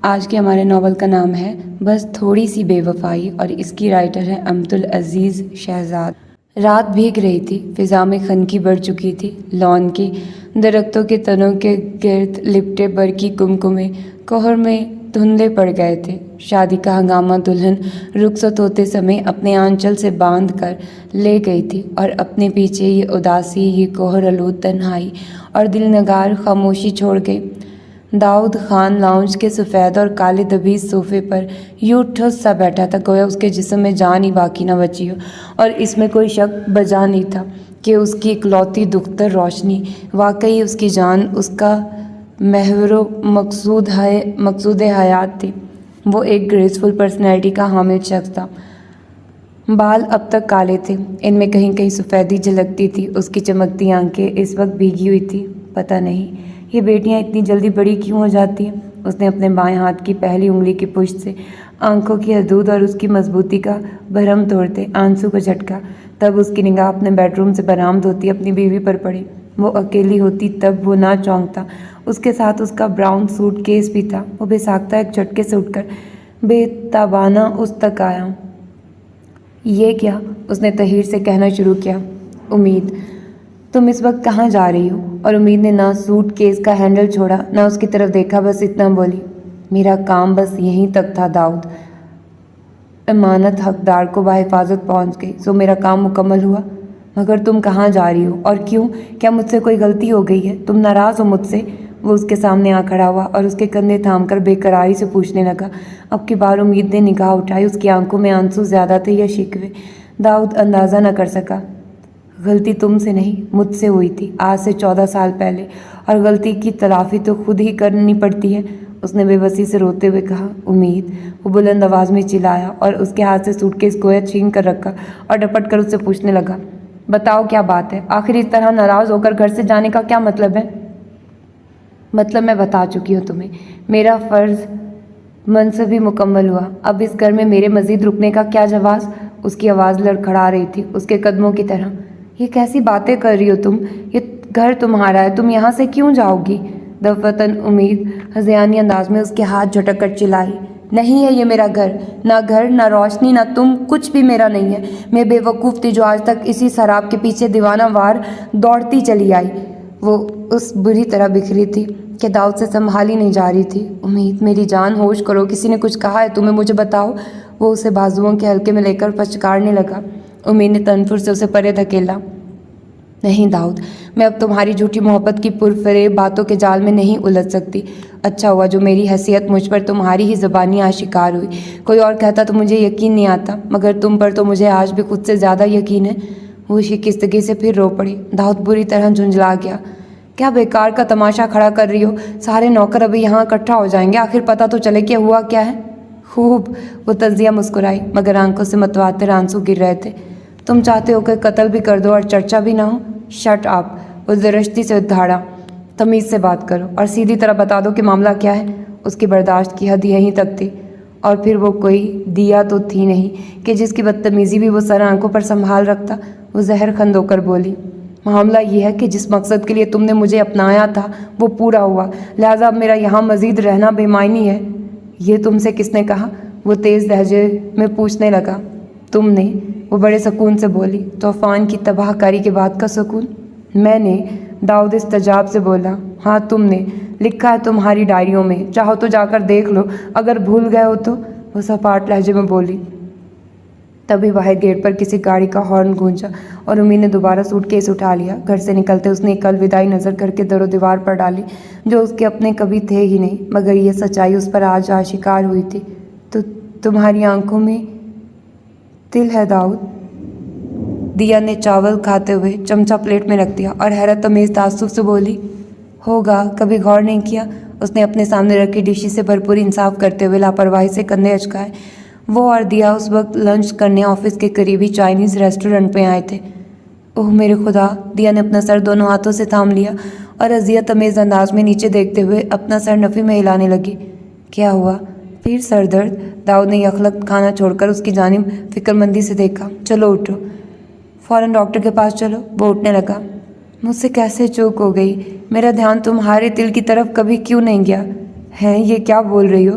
آج کے ہمارے ناول کا نام ہے بس تھوڑی سی بے وفائی اور اس کی رائٹر ہے امت العزیز شہزاد۔ رات بھیگ رہی تھی، فضا میں خنکی بڑھ چکی تھی، لان کی درختوں کے تنوں کے گرد لپٹے برقی کمکمے کوہر میں دھندلے پڑ گئے تھے۔ شادی کا ہنگامہ دلہن رخصت ہوتے سمے اپنے آنچل سے باندھ کر لے گئی تھی اور اپنے پیچھے یہ اداسی، یہ کوہر آلود تنہائی اور دل نگار خاموشی چھوڑ گئی۔ داؤد خان لاؤنج کے سفید اور کالے دبیز صوفے پر یوں ٹھس سا بیٹھا تھا گویا اس کے جسم میں جان ہی باقی نہ بچی ہو، اور اس میں کوئی شک بجا نہیں تھا کہ اس کی اکلوتی دختر روشنی واقعی اس کی جان، اس کا محور و مقصود حیات تھی۔ وہ ایک گریسفل پرسنالٹی کا حامل شخص تھا۔ بال اب تک کالے تھے، ان میں کہیں کہیں سفیدی جھلکتی تھی۔ اس کی چمکتی آنکھیں اس وقت بھیگی ہوئی تھیں۔ پتہ نہیں یہ بیٹیاں اتنی جلدی بڑی کیوں ہو جاتی ہیں؟ اس نے اپنے بائیں ہاتھ کی پہلی انگلی کی پشت سے آنکھوں کی حدود اور اس کی مضبوطی کا بھرم توڑتے آنسو کو جھٹکا۔ تب اس کی نگاہ اپنے بیڈ روم سے برآمد ہوتی اپنی بیوی پر پڑی۔ وہ اکیلی ہوتی تب وہ نہ چونکتا۔ اس کے ساتھ اس کا براؤن سوٹ کیس بھی تھا۔ وہ بے ساختہ ایک جھٹکے سے اٹھ کر بے تابانہ اس تک آیا۔ یہ کیا؟ اس نے تحیر سے کہنا شروع کیا۔ امید، تم اس وقت کہاں جا رہی ہو؟ اور امید نے نہ سوٹ کیس کا ہینڈل چھوڑا نہ اس کی طرف دیکھا، بس اتنا بولی، میرا کام بس یہیں تک تھا داؤد۔ امانت حقدار کو بحفاظت پہنچ گئی، سو میرا کام مکمل ہوا۔ مگر تم کہاں جا رہی ہو اور کیوں؟ کیا مجھ سے کوئی غلطی ہو گئی ہے؟ تم ناراض ہو مجھ سے؟ وہ اس کے سامنے آ کھڑا ہوا اور اس کے کندھے تھام کر بے قراری سے پوچھنے لگا۔ اب کی بار امید نے نگاہ اٹھائی۔ اس کی آنکھوں میں آنسو زیادہ تھے یا شکوے؟ داؤد اندازہ نہ کر سکا۔ غلطی تم سے نہیں، مجھ سے ہوئی تھی، آج سے 14 سال پہلے، اور غلطی کی تلافی تو خود ہی کرنی پڑتی ہے، اس نے بے بسی سے روتے ہوئے کہا۔ امید، وہ بلند آواز میں چلایا اور اس کے ہاتھ سے سوٹ کیس گویا چھین کر رکھا اور ڈپٹ کر اس سے پوچھنے لگا، بتاؤ کیا بات ہے؟ آخر اس طرح ناراض ہو کر گھر سے جانے کا کیا مطلب ہے؟ مطلب میں بتا چکی ہوں تمہیں، میرا فرض منصبی مکمل ہوا، اب اس گھر میں میرے مزید رکنے کا کیا جواز؟ اس کی آواز لڑکھڑا رہی تھی، اس کے قدموں کی طرح۔ یہ کیسی باتیں کر رہی ہو تم؟ یہ گھر تمہارا ہے، تم یہاں سے کیوں جاؤ گی؟ دفعتاً امید ہذیانی انداز میں اس کے ہاتھ جھٹک کر چلائی، نہیں ہے یہ میرا گھر، نہ گھر، نہ روشنی، نہ تم، کچھ بھی میرا نہیں ہے۔ میں بے وقوف تھی جو آج تک اسی سراب کے پیچھے دیوانہ وار دوڑتی چلی آئی۔ وہ اس بری طرح بکھری تھی کہ داؤد سے سنبھالی نہیں جا رہی تھی۔ امید، میری جان، ہوش کرو، کسی نے کچھ کہا ہے تمہیں؟ مجھے بتاؤ۔ وہ اسے بازوؤں کے حلقے میں لے کر پچکارنے لگا۔ امید نے تنفر سے اسے پرے دھکیلا، نہیں داؤد، میں اب تمہاری جھوٹی محبت کی پرفریب باتوں کے جال میں نہیں الجھ سکتی۔ اچھا ہوا جو میری حیثیت مجھ پر تمہاری ہی زبانی آشکار ہوئی، کوئی اور کہتا تو مجھے یقین نہیں آتا، مگر تم پر تو مجھے آج بھی خود سے زیادہ یقین ہے۔ وہ شکستگی سے پھر رو پڑی۔ داؤد بری طرح جھنجھلا گیا۔ کیا بیکار کا تماشا کھڑا کر رہی ہو؟ سارے نوکر ابھی یہاں اکٹھا ہو جائیں گے، آخر پتہ تو چلے کہ ہوا کیا ہے۔ خوب، وہ تنزیہ مسکرائی، مگر آنکھوں سے متواتر آنسو گر رہے تھے۔ تم چاہتے ہو کہ قتل بھی کر دو اور چرچا بھی نہ ہو؟ شٹ اپ، وہ درشتی سے دھاڑا، تمیز سے بات کرو اور سیدھی طرح بتا دو کہ معاملہ کیا ہے۔ اس کی برداشت کی حد یہیں تک تھی، اور پھر وہ کوئی دیا تو تھی نہیں کہ جس کی بدتمیزی بھی وہ سر آنکھوں پر سنبھال رکھتا۔ وہ زہر کھند ہو کر بولی، معاملہ یہ ہے کہ جس مقصد کے لیے تم نے مجھے اپنایا تھا وہ پورا ہوا، لہٰذا اب میرا یہاں مزید رہنا بے معنی ہے۔ یہ تم سے کس نے کہا؟ وہ تیز لہجے میں پوچھنے لگا۔ تم نے، وہ بڑے سکون سے بولی، طوفان کی تباہ کاری کے بعد کا سکون؟ میں نے، داؤد استجاب سے بولا، ہاں تم نے، لکھا ہے تمہاری ڈائریوں میں، چاہو تو جا کر دیکھ لو، اگر بھول گئے ہو تو، وہ سپاٹ لہجے میں بولی۔ تبھی باہر گیٹ پر کسی گاڑی کا ہارن گونجا اور امید نے دوبارہ سوٹ کیس اٹھا لیا۔ گھر سے نکلتے اس نے ایک الوداعی نظر کر کے در و دیوار پر ڈالی جو اس کے اپنے کبھی تھے ہی نہیں، مگر یہ سچائی اس پر آج آشکار ہوئی تھی۔ تو تمہاری آنکھوں میں تل ہے داؤد؟ دیا نے چاول کھاتے ہوئے چمچہ پلیٹ میں رکھ دیا اور حیرت آمیز تعصب سے بولی، ہوگا، کبھی غور نہیں کیا؟ اس نے اپنے سامنے رکھی ڈشی سے بھرپور انصاف کرتے ہوئے لاپرواہی سے کندھے اچکائے۔ وہ اور دیا اس وقت لنچ کرنے آفس کے قریبی چائنیز ریسٹورنٹ میں آئے تھے۔ اوہ میرے خدا! دیا نے اپنا سر دونوں ہاتھوں سے تھام لیا اور اذیت آمیز انداز میں نیچے دیکھتے ہوئے اپنا سر نفی میں ہلانے لگی۔ کیا ہوا؟ پھر سر درد؟ داؤد نے یخلق کھانا چھوڑ کر اس کی جانب فکر مندی سے دیکھا۔ چلو اٹھو، فوراً ڈاکٹر کے پاس چلو۔ وہ اٹھنے لگا۔ مجھ سے کیسے چوک ہو گئی؟ میرا دھیان تمہارے دل کی طرف کبھی کیوں نہیں گیا ہے؟ یہ کیا بول رہی ہو؟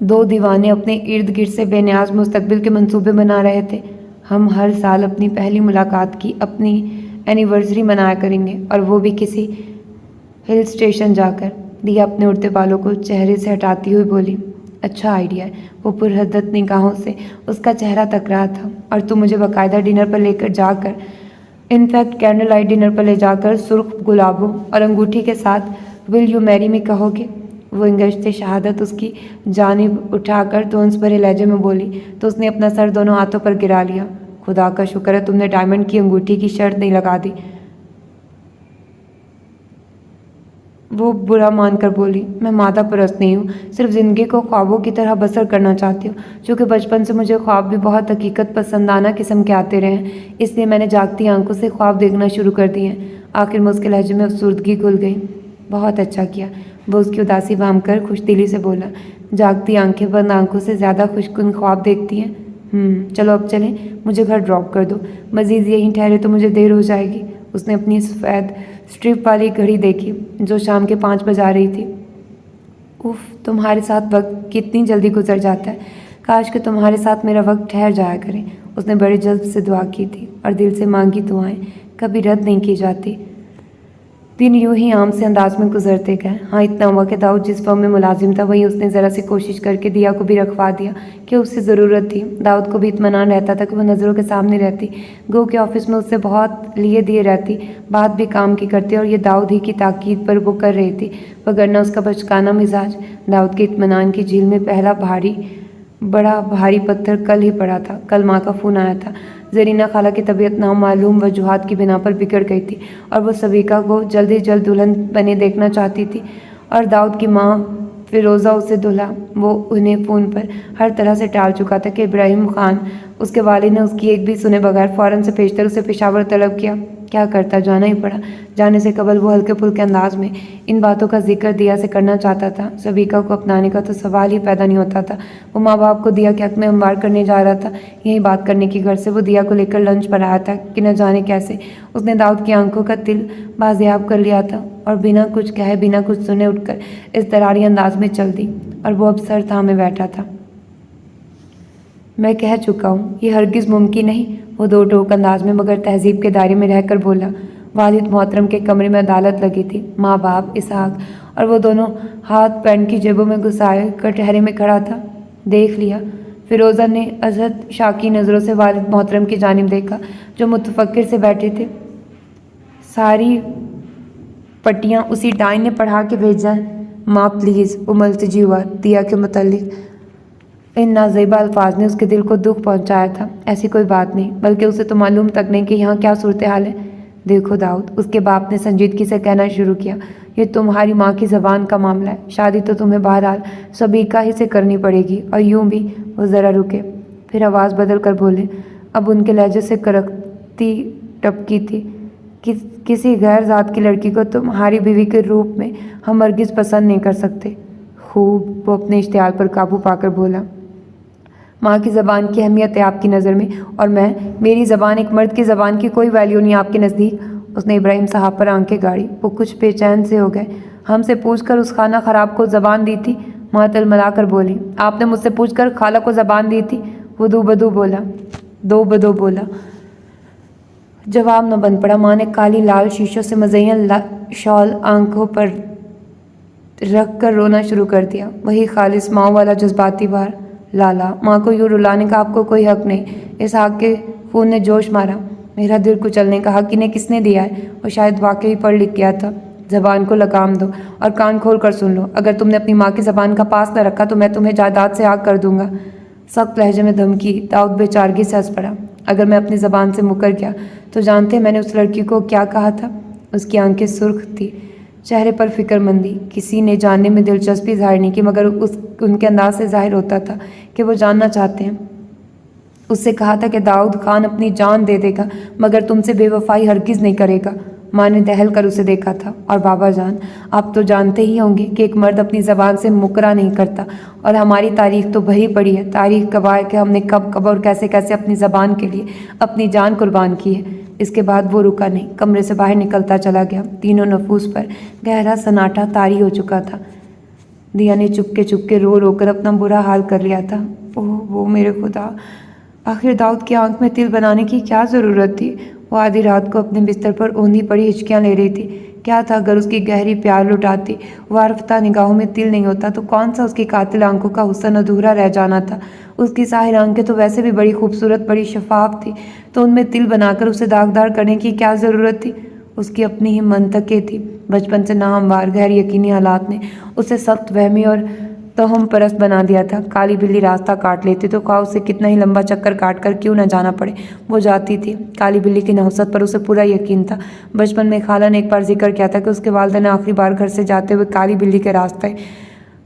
دو دیوانے اپنے ارد گرد سے بے نیاز مستقبل کے منصوبے بنا رہے تھے۔ ہم ہر سال اپنی پہلی ملاقات کی اپنی اینیورسری منایا کریں گے، اور وہ بھی کسی ہل اسٹیشن جا کر۔ دیا اپنے اڑتے بالوں کو چہرے سے ہٹاتی ہوئی بولی، اچھا آئیڈیا ہے۔ وہ پرحدت نگاہوں سے اس کا چہرہ تک رہا تھا۔ اور تم مجھے باقاعدہ ڈنر پر لے کر جا کر، انفیکٹ کینڈل لائٹ ڈنر پر لے جا کر سرخ گلابوں اور انگوٹھی کے ساتھ ول یو میری می کہو گے؟ وہ انگشت شہادت اس کی جانب اٹھا کر طنز بھرے لہجے میں بولی تو اس نے اپنا سر دونوں ہاتھوں پر گرا لیا۔ خدا کا شکر ہے تم نے ڈائمنڈ کی انگوٹھی کی شرط نہیں لگا دی۔ وہ برا مان کر بولی، میں مادہ پرست نہیں ہوں، صرف زندگی کو خوابوں کی طرح بسر کرنا چاہتی ہوں۔ چونکہ بچپن سے مجھے خواب بھی بہت حقیقت پسندانہ قسم کے آتے رہے ہیں، اس لیے میں نے جاگتی آنکھوں سے خواب دیکھنا شروع کر دیے ہیں۔ آخر میں اس کے لہجے میں افسردگی گھل گئی۔ بہت اچھا کیا، وہ اس کی اداسی بھانپ کر خوش دلی سے بولا۔ جاگتی آنکھیں بند آنکھوں سے زیادہ خوشگوار خواب دیکھتی ہیں۔ چلو اب چلیں، مجھے گھر ڈراپ کر دو، مزید یہیں ٹھہرے تو مجھے دیر ہو جائے گی۔ اس نے اپنی سفید اسٹرپ والی گھڑی دیکھی جو شام کے 5 بجا رہی تھی۔ اف، تمہارے ساتھ وقت کتنی جلدی گزر جاتا ہے، کاش کہ تمہارے ساتھ میرا وقت ٹھہر جایا کرے۔ اس نے بڑے جذب سے دعا کی تھی، اور دل سے مانگی دعائیں کبھی رد نہیں کی جاتی۔ دن یوں ہی عام سے انداز میں گزرتے گئے۔ ہاں اتنا ہوا کہ داؤد جس فرم میں ملازم تھا وہیں اس نے ذرا سی کوشش کر کے دیا کو بھی رکھوا دیا کہ اسے ضرورت تھی۔ داؤد کو بھی اطمینان رہتا تھا کہ وہ نظروں کے سامنے رہتی، گو کہ آفس میں اس سے بہت لیے دیے رہتی، بات بھی کام کی کرتی، اور یہ داؤد ہی کی تاکید پر وہ کر رہی تھی، وگرنہ اس کا بچکانہ مزاج۔ داؤد کے اطمینان کی جھیل میں پہلا بڑا بھاری پتھر کل ہی پڑا تھا۔ کل ماں کا فون آیا تھا۔ زرینہ خالہ کی طبیعت نامعلوم وجوہات کی بنا پر بگڑ گئی تھی، اور وہ سبیکا کو جلد ہی جلد دلہن بنے دیکھنا چاہتی تھی، اور داؤد کی ماں فیروزہ اسے دلہا۔ وہ انہیں فون پر ہر طرح سے ٹال چکا تھا کہ ابراہیم خان، اس کے والد نے اس کی ایک بھی سنے بغیر فوراً سے پیشتر اسے پشاور طلب کیا۔ کیا کرتا، جانا ہی پڑا۔ جانے سے قبل وہ ہلکے پھلکے انداز میں ان باتوں کا ذکر دیا سے کرنا چاہتا تھا۔ سبیکا کو اپنانے کا تو سوال ہی پیدا نہیں ہوتا تھا۔ وہ ماں باپ کو دیا کے حق میں ہموار کرنے جا رہا تھا، یہی بات کرنے کی غرض سے وہ دیا کو لے کر لنچ پر آیا تھا کہ نہ جانے کیسے اس نے داؤد کی آنکھوں کا تل بازیاب کر لیا تھا، اور بنا کچھ کہے بنا کچھ سنے اٹھ کر اضطراری انداز میں چل دی، اور وہ اب سر تھامے بیٹھا تھا۔ میں کہہ چکا ہوں، یہ ہرگز ممکن نہیں، وہ دو ٹوک انداز میں مگر تہذیب کے دائرے میں رہ کر بولا۔ والد محترم کے کمرے میں عدالت لگی تھی۔ ماں باپ، اسحاق اور وہ دونوں ہاتھ پینٹ کی جیبوں میں گھسائے کٹہرے میں کھڑا تھا۔ دیکھ لیا؟ فیروزہ نے ازحد شاکی نظروں سے والد محترم کی جانب دیکھا جو متفکر سے بیٹھے تھے۔ ساری پٹیاں اسی ڈائن نے پڑھا کے بھیجا ہے۔ ماں پلیز، وہ ملتجی ہوا۔ دیا کے متعلق ان نازیبا الفاظ نے اس کے دل کو دکھ پہنچایا تھا۔ ایسی کوئی بات نہیں، بلکہ اسے تو معلوم تک نہیں کہ یہاں کیا صورتحال ہے۔ دیکھو داؤد، اس کے باپ نے سنجیدگی سے کہنا شروع کیا، یہ تمہاری ماں کی زبان کا معاملہ ہے۔ شادی تو تمہیں بہرحال سبیکا ہی سے کرنی پڑے گی، اور یوں بھی۔ وہ ذرا رکے، پھر آواز بدل کر بولے۔ اب ان کے لہجے سے کرکتی ٹپکی تھی، کسی غیر ذات کی لڑکی کو تمہاری بیوی کے روپ میں ہم ہرگز پسند نہیں کر سکتے۔ خوب، وہ اپنے اشتعال پر قابو پا کر بولا۔ ماں کی زبان کی اہمیت ہے آپ کی نظر میں، اور میری زبان ایک مرد کی زبان کی کوئی ویلیو نہیں آپ کے نزدیک؟ اس نے ابراہیم صاحب پر آنکھیں گاڑی۔ وہ کچھ بے چین سے ہو گئے۔ ہم سے پوچھ کر اس خانہ خراب کو زبان دی تھی؟ ماں تلملا کر بولی۔ آپ نے مجھ سے پوچھ کر خالہ کو زبان دی تھی؟ وہ دو بدو بولا۔ جواب نہ بن پڑا۔ ماں نے کالی لال شیشوں سے مزین شال آنکھوں پر رکھ کر رونا شروع کر دیا۔ وہی خالص ماں والا جذباتی بار۔ لالا، ماں کو یوں رلانے کا آپ کو کوئی حق نہیں۔ اسحاق کے خون نے جوش مارا۔ میرا دل کچلنے کا حق انہیں کس نے دیا ہے؟ وہ شاید واقعی پڑھ لکھ گیا تھا۔ زبان کو لگام دو اور کان کھول کر سن لو۔ اگر تم نے اپنی ماں کی زبان کا پاس نہ رکھا تو میں تمہیں جائیداد سے آگ کر دوں گا۔ سخت لہجے میں دھمکی۔ داؤد بے چارگی سے ہنس پڑا۔ اگر میں اپنی زبان سے مکر گیا تو جانتے میں نے اس لڑکی کو کیا کہا تھا؟ اس کی آنکھیں سرخ تھی، چہرے پر فکر مندی۔ کسی نے جاننے میں دلچسپی ظاہر نہیں کی، مگر ان کے انداز سے ظاہر ہوتا تھا کہ وہ جاننا چاہتے ہیں۔ اس سے کہا تھا کہ داؤد خان اپنی جان دے دے گا مگر تم سے بے وفائی ہرگز نہیں کرے گا۔ ماں نے دہل کر اسے دیکھا تھا۔ اور بابا جان، آپ تو جانتے ہی ہوں گے کہ ایک مرد اپنی زبان سے مکرا نہیں کرتا، اور ہماری تاریخ تو بھری پڑی ہے۔ تاریخ گواہ ہے کہ ہم نے کب اور کیسے اپنی زبان کے لیے اپنی جان قربان کی ہے۔ اس کے بعد وہ رکا نہیں، کمرے سے باہر نکلتا چلا گیا۔ تینوں نفوس پر گہرا سناٹا طاری ہو چکا تھا۔ دیا نے چپ کے رو کر اپنا برا حال کر لیا تھا۔ اوہ وہ میرے خدا، آخر داؤد کی آنکھ میں تل بنانے کی کیا ضرورت تھی؟ وہ آدھی رات کو اپنے بستر پر اوندھی پڑی ہچکیاں لے رہی تھی۔ کیا تھا اگر اس کی گہری پیار لٹاتی وارفتہ نگاہوں میں تل نہیں ہوتا تو کون سا اس کی قاتل آنکھوں کا حسن ادھورا رہ جانا تھا؟ اس کی ساحر آنکھیں تو ویسے بھی بڑی خوبصورت، بڑی شفاف تھی، تو ان میں تل بنا کر اسے داغدار کرنے کی کیا ضرورت تھی؟ اس کی اپنی ہی منطقیں تھی۔ بچپن سے ناہموار غیر یقینی حالات نے اسے سخت وہمی اور توہم پرست بنا دیا تھا۔ کالی بلی راستہ کاٹ لیتی تو خواہ اسے کتنا ہی لمبا چکر کاٹ کر کیوں نہ جانا پڑے، وہ جاتی تھی۔ کالی بلی کی نحوست پر اسے پورا یقین تھا۔ بچپن میں خالہ نے ایک بار ذکر کیا تھا کہ اس کے والدہ نے آخری بار گھر سے جاتے ہوئے کالی بلی کے راستے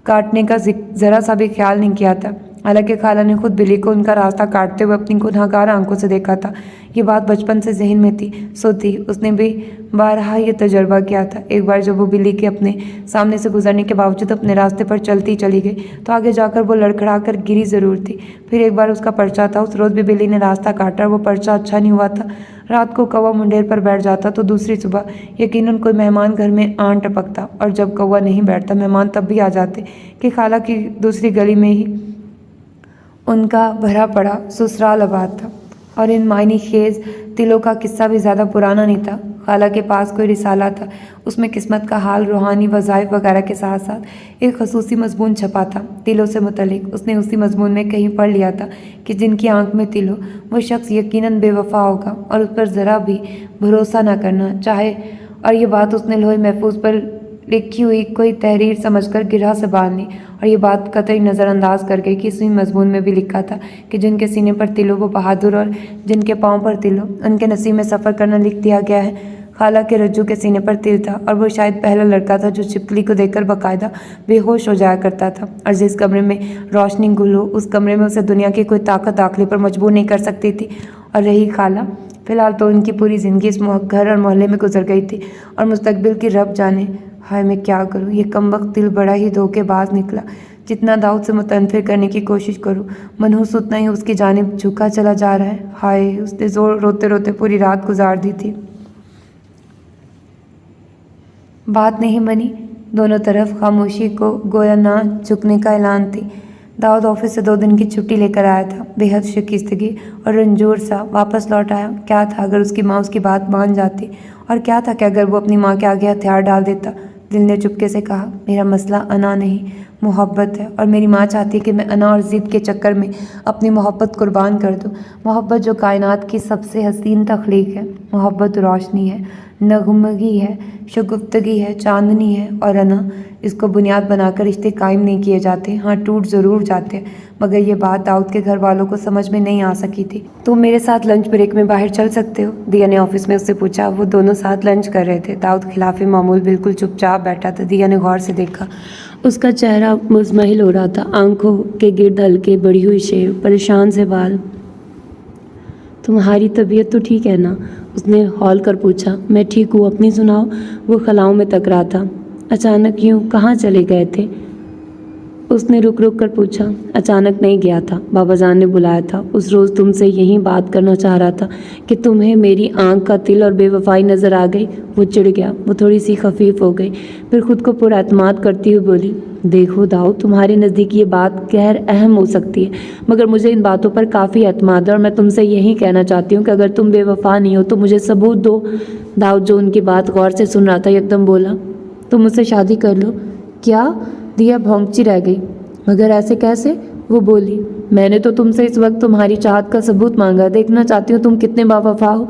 کاٹنے کا ذرا سا بھی خیال نہیں کیا تھا، حالانکہ خالہ نے خود بلی کو ان کا راستہ کاٹتے ہوئے اپنی گنہگار آنکھوں سے دیکھا تھا۔ یہ بات بچپن سے ذہن میں تھی سو تھی، اس نے بھی بارہا یہ تجربہ کیا تھا۔ ایک بار جب وہ بلی کے اپنے سامنے سے گزرنے کے باوجود اپنے راستے پر چلتی چلی گئی تو آگے جا کر وہ لڑکھڑا کر گری ضرور تھی۔ پھر ایک بار اس کا پرچہ تھا، اس روز بھی بلی نے راستہ کاٹا اور وہ پرچہ اچھا نہیں ہوا تھا۔ رات کو کوا منڈیر پر بیٹھ جاتا تو دوسری صبح یقیناً کوئی مہمان گھر میں آن ٹپکتا، اور جب کوا نہیں بیٹھتا مہمان تب بھی آ جاتے کہ خالہ کی دوسری گلی میں ہی ان کا بھرا پڑا سسرال آباد تھا۔ اور ان معنی خیز تلوں کا قصہ بھی زیادہ پرانا نہیں تھا۔ خالہ کے پاس کوئی رسالہ تھا، اس میں قسمت کا حال، روحانی وظائف وغیرہ کے ساتھ ساتھ ایک خصوصی مضمون چھپا تھا تلوں سے متعلق۔ اس نے اسی مضمون میں کہیں پڑھ لیا تھا کہ جن کی آنکھ میں تل ہو وہ شخص یقیناً بے وفا ہوگا اور اس پر ذرا بھی بھروسہ نہ کرنا چاہے، اور یہ بات اس نے لوہے محفوظ پر لکھی ہوئی کوئی تحریر سمجھ کر گرہ سے باندھ لی، اور یہ بات قطعی نظر انداز کر گئی کہ اسی مضمون میں بھی لکھا تھا کہ جن کے سینے پر تل ہو وہ بہادر، اور جن کے پاؤں پر تل ہو ان کے نصیب میں سفر کرنا لکھ دیا گیا ہے۔ خالہ کے رجو کے سینے پر تل تھا، اور وہ شاید پہلا لڑکا تھا جو چھپکلی کو دیکھ کر باقاعدہ بے ہوش ہو جایا کرتا تھا، اور جس کمرے میں روشنی گل ہو اس کمرے میں اسے دنیا کی کوئی طاقت داخلے پر مجبور نہیں کر سکتی تھی۔ اور رہی خالہ، فی الحال تو ان کی پوری زندگی اس گھر اور محلے میں گزر گئی تھی، اور مستقبل کی رب جانے۔ ہائے میں کیا کروں، یہ کمبخت تل بڑا ہی دھوکے باز نکلا۔ جتنا داؤد سے متنفر کرنے کی کوشش کروں منحوس اتنا ہی اس کی جانب جھکا چلا جا رہا ہے۔ ہائے، اس نے روتے روتے پوری رات گزار دی تھی۔ بات نہیں بنی، دونوں طرف خاموشی کو گویا نہ جھکنے کا اعلان تھی۔ داؤد آفس سے 2 دن کی چھٹی لے کر آیا تھا، بے حد شکستگی اور رنجور سا واپس لوٹ آیا۔ کیا تھا اگر اس کی ماں اس کی بات مان جاتی، اور کیا تھا کہ اگر وہ اپنی ماں کے آگے ہتھیار ڈال دیتا۔ دل نے چپکے سے کہا، میرا مسئلہ انا نہیں محبت ہے، اور میری ماں چاہتی ہے کہ میں انا اور ضد کے چکر میں اپنی محبت قربان کر دوں۔ محبت جو کائنات کی سب سے حسین تخلیق ہے، محبت روشنی ہے، نغمگی ہے، شگفتگی ہے، چاندنی ہے، اور انا اس کو بنیاد بنا کر رشتے قائم نہیں کیے جاتے، ہاں ٹوٹ ضرور جاتے ہیں۔ مگر یہ بات داؤد کے گھر والوں کو سمجھ میں نہیں آ سکی تھی۔ تم میرے ساتھ لنچ بریک میں باہر چل سکتے ہو؟ دیا نے آفس میں اس سے پوچھا۔ وہ دونوں ساتھ لنچ کر رہے تھے۔ داؤد خلاف معمول بالکل چپ چاپ بیٹھا تھا۔ دیا نے غور سے دیکھا، اس کا چہرہ مزمحل ہو رہا تھا، آنکھوں کے گرد ہلکے بڑھی ہوئی شیو، پریشان سے بال۔ تمہاری طبیعت تو ٹھیک ہے نا؟ اس نے ہول کر پوچھا۔ میں ٹھیک ہوں، اپنی سناؤ؟ وہ خلاؤں میں تک رہا تھا۔ اچانک یوں کہاں چلے گئے تھے؟ اس نے رک کر پوچھا۔ اچانک نہیں گیا تھا، بابا جان نے بلایا تھا۔ اس روز تم سے یہی بات کرنا چاہ رہا تھا کہ تمہیں میری آنکھ کا تل اور بے وفائی نظر آ گئی۔ وہ چڑ گیا، وہ تھوڑی سی خفیف ہو گئی، پھر خود کو پر اعتماد کرتی ہوئی بولی، دیکھو داؤد، تمہارے نزدیک یہ بات غیر اہم ہو سکتی ہے، مگر مجھے ان باتوں پر کافی اعتماد ہے، اور میں تم سے یہی کہنا چاہتی ہوں کہ اگر تم بے وفا نہیں ہو تو مجھے ثبوت دو۔ داؤد جو ان کی بات غور سے سن رہا تھا یکدم بولا، تم مجھ سے شادی کر لو۔ کیا؟ دیا بھونکتی رہ گئی۔ مگر ایسے کیسے؟ وہ بولی، میں نے تو تم سے اس وقت تمہاری چاہت کا ثبوت مانگا، دیکھنا چاہتی ہوں تم کتنے باوفا ہو۔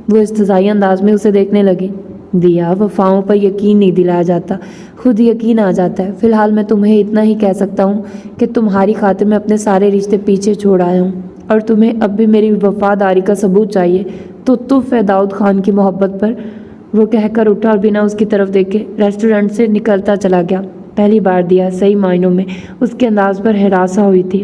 وہ استحضائی انداز میں اسے دیکھنے لگی۔ دیا، وفاؤں پر یقین نہیں دلایا جاتا، خود یقین آ جاتا ہے۔ فی الحال میں تمہیں اتنا ہی کہہ سکتا ہوں کہ تمہاری خاطر میں اپنے سارے رشتے پیچھے چھوڑ آیا ہوں، اور تمہیں اب بھی میری وفاداری کا ثبوت چاہیے تو تف ہے داؤد خان کی محبت پر۔ وہ کہہ کر اٹھا اور بنا اس کی طرف دیکھے ریسٹورنٹ سے نکلتا چلا گیا۔ پہلی بار دیا صحیح معنوں میں اس کے انداز پر ہراساں ہوئی تھی۔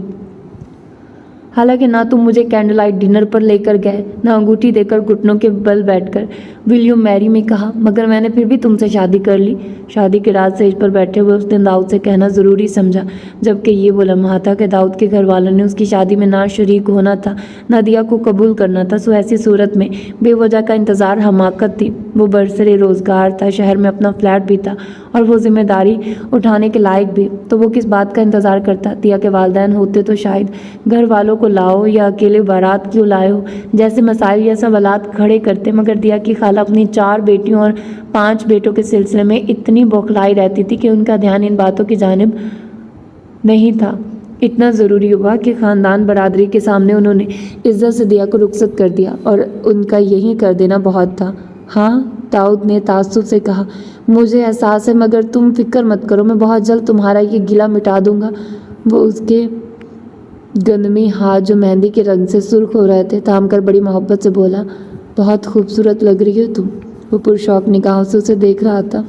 حالانکہ نہ تم مجھے کینڈل لائٹ ڈنر پر لے کر گئے، نہ انگوٹھی دے کر گھٹنوں کے بل بیٹھ کر ول یو میری میں کہا، مگر میں نے پھر بھی تم سے شادی کر لی۔ شادی کے رات سیج پر بیٹھے ہوئے اس نے داؤد سے کہنا ضروری سمجھا، جبکہ یہ وہ لمحہ تھا کہ داؤد کے گھر والوں نے اس کی شادی میں نہ شریک ہونا تھا نہ دیا کو قبول کرنا تھا۔ سو ایسی صورت میں بے وجہ کا انتظار حماقت تھی۔ وہ برسر روزگار تھا، شہر میں اپنا فلیٹ بھی تھا، اور وہ ذمہ داری اٹھانے کے لائق بھی، تو وہ کس بات کا انتظار کرتا؟ دیا کے والدین ہوتے تو شاید گھر والوں کو لاؤ یا اکیلے بارات کیوں لائے ہو جیسے مسائل یا سوالات کھڑے کرتے، مگر دیا کی خالہ اپنی 4 بیٹیوں اور 5 بیٹوں کے سلسلے میں اتنی بوکھلائی رہتی تھی کہ ان کا دھیان ان باتوں کی جانب نہیں تھا۔ اتنا ضروری ہوا کہ خاندان برادری کے سامنے انہوں نے عزت سے دیا کو رخصت کر دیا، اور ان کا یہی کر دینا بہت تھا۔ ہاں، داؤد نے تعصب سے کہا، مجھے احساس ہے، مگر تم فکر مت کرو، میں بہت جلد تمہارا یہ گلہ مٹا دوں گا۔ وہ اس کے گندمی ہاتھ جو مہندی کے رنگ سے سرخ ہو رہے تھے تھام کر بڑی محبت سے بولا، بہت خوبصورت لگ رہی ہو تم۔ وہ پرشوق نگاہوں سے اسے دیکھ رہا تھا۔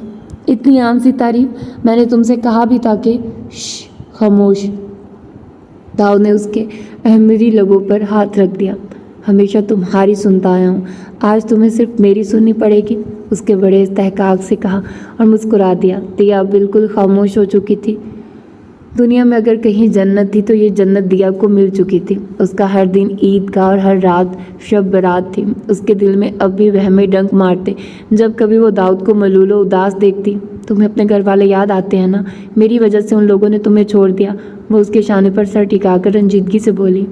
اتنی عام سی تعریف، میں نے تم سے کہا بھی تھا کہ خاموش۔ داؤد نے اس کے احمری لبوں پر ہاتھ رکھ دیا۔ ہمیشہ تمہاری سنتا آیا ہوں، آج تمہیں صرف میری سننی پڑے گی، اس کے بڑے استحقاق سے کہا اور مسکرا دیا۔ دیا بالکل خاموش ہو چکی تھی۔ دنیا میں اگر کہیں جنت تھی تو یہ جنت دیا کو مل چکی تھی۔ اس کا ہر دن عید گاہ اور ہر رات شب برات تھی۔ اس کے دل میں اب بھی وہمیں ڈنک مارتے جب کبھی وہ داؤد کو ملول و اداس دیکھتی۔ تمہیں اپنے گھر والے یاد آتے ہیں نا؟ میری وجہ سے ان لوگوں نے تمہیں چھوڑ دیا۔ وہ اس کے شانے پر سر ٹکا کر رنجیدگی سے بولی۔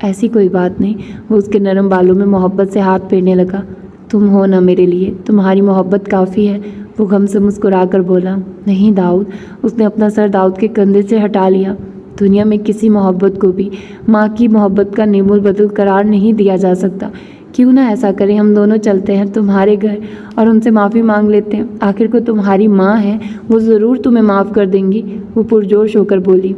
ایسی کوئی بات نہیں۔ وہ اس کے نرم بالوں میں محبت سے ہاتھ پھیرنے لگا۔ تم ہو نا میرے لیے، تمہاری محبت کافی ہے۔ وہ غم سے مسکرا کر بولا۔ نہیں داؤد، اس نے اپنا سر داؤد کے کندھے سے ہٹا لیا۔ دنیا میں کسی محبت کو بھی ماں کی محبت کا نیم البدل قرار نہیں دیا جا سکتا۔ کیوں نہ ایسا کریں، ہم دونوں چلتے ہیں تمہارے گھر اور ان سے معافی مانگ لیتے ہیں۔ آخر کو تمہاری ماں ہے، وہ ضرور تمہیں معاف کر دیں گی۔ وہ پرجوش ہو کر بولی۔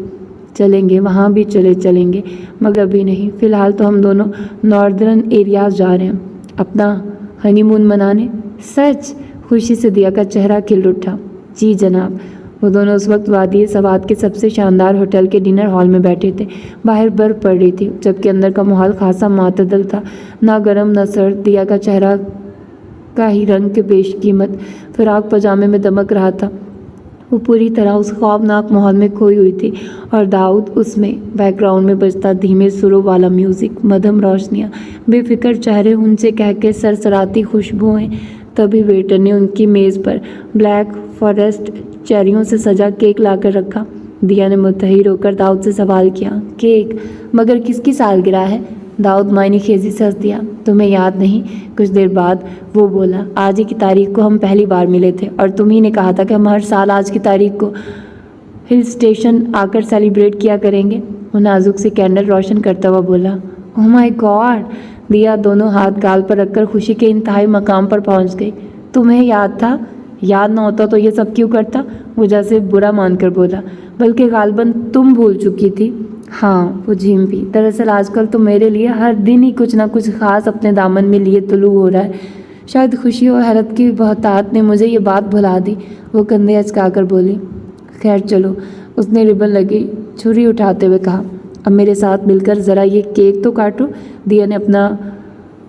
چلیں گے، وہاں بھی چلیں گے، مگر ابھی نہیں۔ فی الحال تو ہم دونوں ناردرن ایریاز جا رہے ہیں اپنا ہنی مون منانے۔ سچ؟ خوشی سے دیا کا چہرہ کھل اٹھا۔ جی جناب۔ وہ دونوں اس وقت وادی سوات کے سب سے شاندار ہوٹل کے ڈنر ہال میں بیٹھے تھے۔ باہر برف پڑ رہی تھی، جبکہ اندر کا ماحول خاصا معتدل تھا، نہ گرم نہ سرد۔ دیا کا چہرہ کا ہی رنگ کے بیش قیمت فراق پاجامے میں دمک رہا تھا۔ وہ پوری طرح اس خوابناک ماحول میں کھوئی ہوئی تھی، اور داؤد اس میں بیک گراؤنڈ میں بجتا دھیمے سروں والا میوزک، مدھم روشنیاں، بے فکر چہرے، ان سے کہکے سرسراتی خوشبوئیں۔ تبھی ویٹر نے ان کی میز پر بلیک فارسٹ چیریوں سے سجا کیک لا کر رکھا۔ دیا نے متحیر ہو کر داؤد سے سوال کیا، کیک؟ مگر کس کی سالگرہ ہے؟ داؤد معنی خیزی سے ہنس دیا۔ تمہیں یاد نہیں؟ کچھ دیر بعد وہ بولا، آج ہی کی تاریخ کو ہم پہلی بار ملے تھے، اور تم ہی نے کہا تھا کہ ہم ہر سال آج کی تاریخ کو ہل اسٹیشن آ کر سیلیبریٹ کیا کریں گے۔ وہ نازک سے کینڈل روشن کرتا ہوا بولا، اوہ مائی گاڈ! دیا دونوں ہاتھ گال پر رکھ کر خوشی کے انتہائی مقام پر پہنچ گئی۔ تمہیں یاد تھا؟ یاد نہ ہوتا تو یہ سب کیوں کرتا؟ وہ جیسے برا مان کر بولا، بلکہ غالباً تم بھول چکی تھی۔ ہاں، وہ جھیم پی۔ دراصل آج کل تو میرے لیے ہر دن ہی کچھ نہ کچھ خاص اپنے دامن میں لیے طلوع ہو رہا ہے۔ شاید خوشی اور حیرت کی بہتات نے مجھے یہ بات بھلا دی۔ وہ کندھے اچکا کر بولی۔ خیر چلو، اس نے ربن لگی چھری اٹھاتے ہوئے کہا، اب میرے ساتھ مل کر ذرا یہ کیک تو کاٹو۔ دیا نے اپنا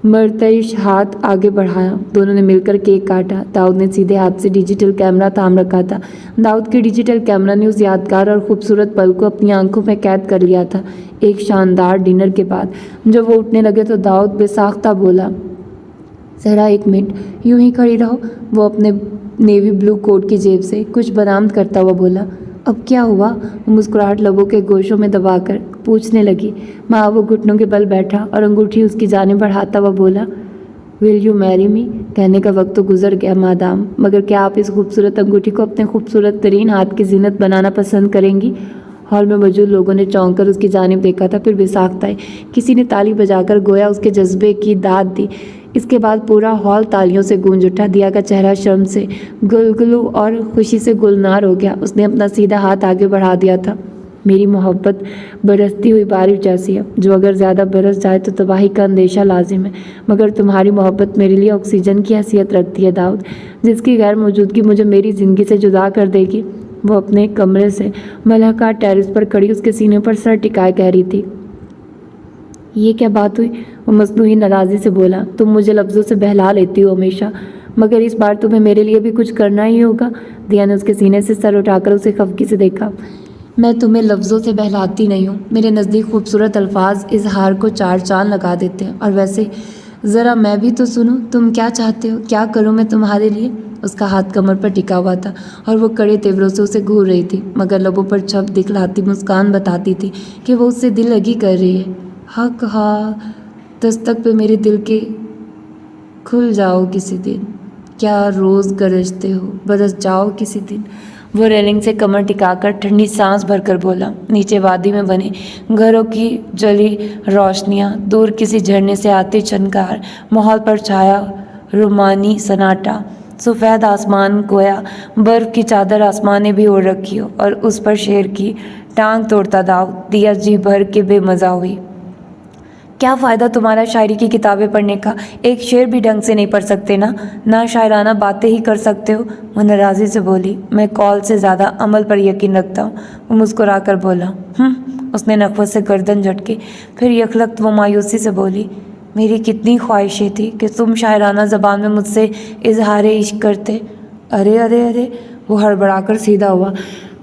مرتعش ہاتھ آگے بڑھایا۔ دونوں نے مل کر کیک کاٹا۔ داؤد نے سیدھے ہاتھ سے ڈیجیٹل کیمرہ تھام رکھا تھا۔ داؤد کے ڈیجیٹل کیمرہ نے اس یادگار اور خوبصورت پل کو اپنی آنکھوں میں قید کر لیا تھا۔ ایک شاندار ڈنر کے بعد جب وہ اٹھنے لگے تو داؤد بے ساختہ بولا، ذرا ایک منٹ یوں ہی کھڑی رہو۔ وہ اپنے نیوی بلو کوٹ کی جیب سے کچھ برآمد کرتا ہوا بولا، اب کیا ہوا؟ وہ مسکراہٹ لبوں کے گوشوں میں دبا کر پوچھنے لگی۔ ماں وہ گھٹنوں کے بل بیٹھا اور انگوٹھی اس کی جانب بڑھاتا ہوا بولا، ول یو میری می؟ کہنے کا وقت تو گزر گیا مادام، مگر کیا آپ اس خوبصورت انگوٹھی کو اپنے خوبصورت ترین ہاتھ کی زینت بنانا پسند کریں گی؟ ہال میں موجود لوگوں نے چونک کر اس کی جانب دیکھا تھا، پھر بے ساختہ کسی نے تالی بجا کر گویا اس کے جذبے کی داد دی۔ اس کے بعد پورا ہال تالیوں سے گونج اٹھا۔ دیا کا چہرہ شرم سے گلگلو اور خوشی سے گلنار ہو گیا۔ اس نے اپنا سیدھا ہاتھ آگے بڑھا دیا تھا۔ میری محبت برستی ہوئی بارش جیسی ہے، جو اگر زیادہ برس جائے تو تباہی کا اندیشہ لازم ہے، مگر تمہاری محبت میرے لیے آکسیجن کی حیثیت رکھتی ہے داؤد، جس کی غیر موجودگی مجھے میری زندگی سے جدا کر دے گی۔ وہ اپنے کمرے سے ملحقہ ٹیرس پر کھڑی اس کے سینے پر سر ٹکائے کہہ رہی تھی، یہ کیا بات ہوئی؟ وہ مصنوعی ناراضی سے بولا، تم مجھے لفظوں سے بہلا لیتی ہو ہمیشہ، مگر اس بار تمہیں میرے لیے بھی کچھ کرنا ہی ہوگا۔ دیا نے اس کے سینے سے سر اٹھا کر اسے خفگی سے دیکھا۔ میں تمہیں لفظوں سے بہلاتی نہیں ہوں، میرے نزدیک خوبصورت الفاظ اظہار کو چار چاند لگا دیتے ہیں، اور ویسے ذرا میں بھی تو سنوں، تم کیا چاہتے ہو؟ کیا کروں میں تمہارے لیے؟ اس کا ہاتھ کمر پر ٹکا ہوا تھا اور وہ کڑے تیوروں سے اسے گھور رہی تھی، مگر لبوں پر چھپ دکھلاتی مسکان بتاتی تھی کہ وہ اس سے دل لگی کر رہی ہے۔ حق ہاں، دستک پہ میرے دل کے کھل جاؤ کسی دن، کیا روز گرجتے ہو، برس جاؤ کسی دن۔ وہ ریلنگ سے کمر ٹکا کر ٹھنڈی سانس بھر کر بولا۔ نیچے وادی میں بنے گھروں کی جلی روشنیاں، دور کسی جھرنے سے آتی چھنکار، ماحول پر چھایا رومانی سناٹا، سفید آسمان گویا برف کی چادر آسمان نے بھی اوڑھ رکھی ہو، اور اس پر شیر کی ٹانگ توڑتا داؤد۔ دیا جی بھر کے بے مزہ ہوئی۔ کیا فائدہ تمہارا شاعری کی کتابیں پڑھنے کا، ایک شعر بھی ڈھنگ سے نہیں پڑھ سکتے نہ شاعرانہ باتیں ہی کر سکتے ہو۔ وہ ناراضی سے بولی۔ میں قول سے زیادہ عمل پر یقین رکھتا ہوں۔ وہ مسکرا کر بولا۔ اس نے نخوت سے گردن جھٹکی، پھر یکلخت وہ مایوسی سے بولی۔ میری کتنی خواہشیں تھی کہ تم شاعرانہ زبان میں مجھ سے اظہار عشق کرتے۔ ارے ارے ارے، وہ ہڑبڑا کر سیدھا ہوا،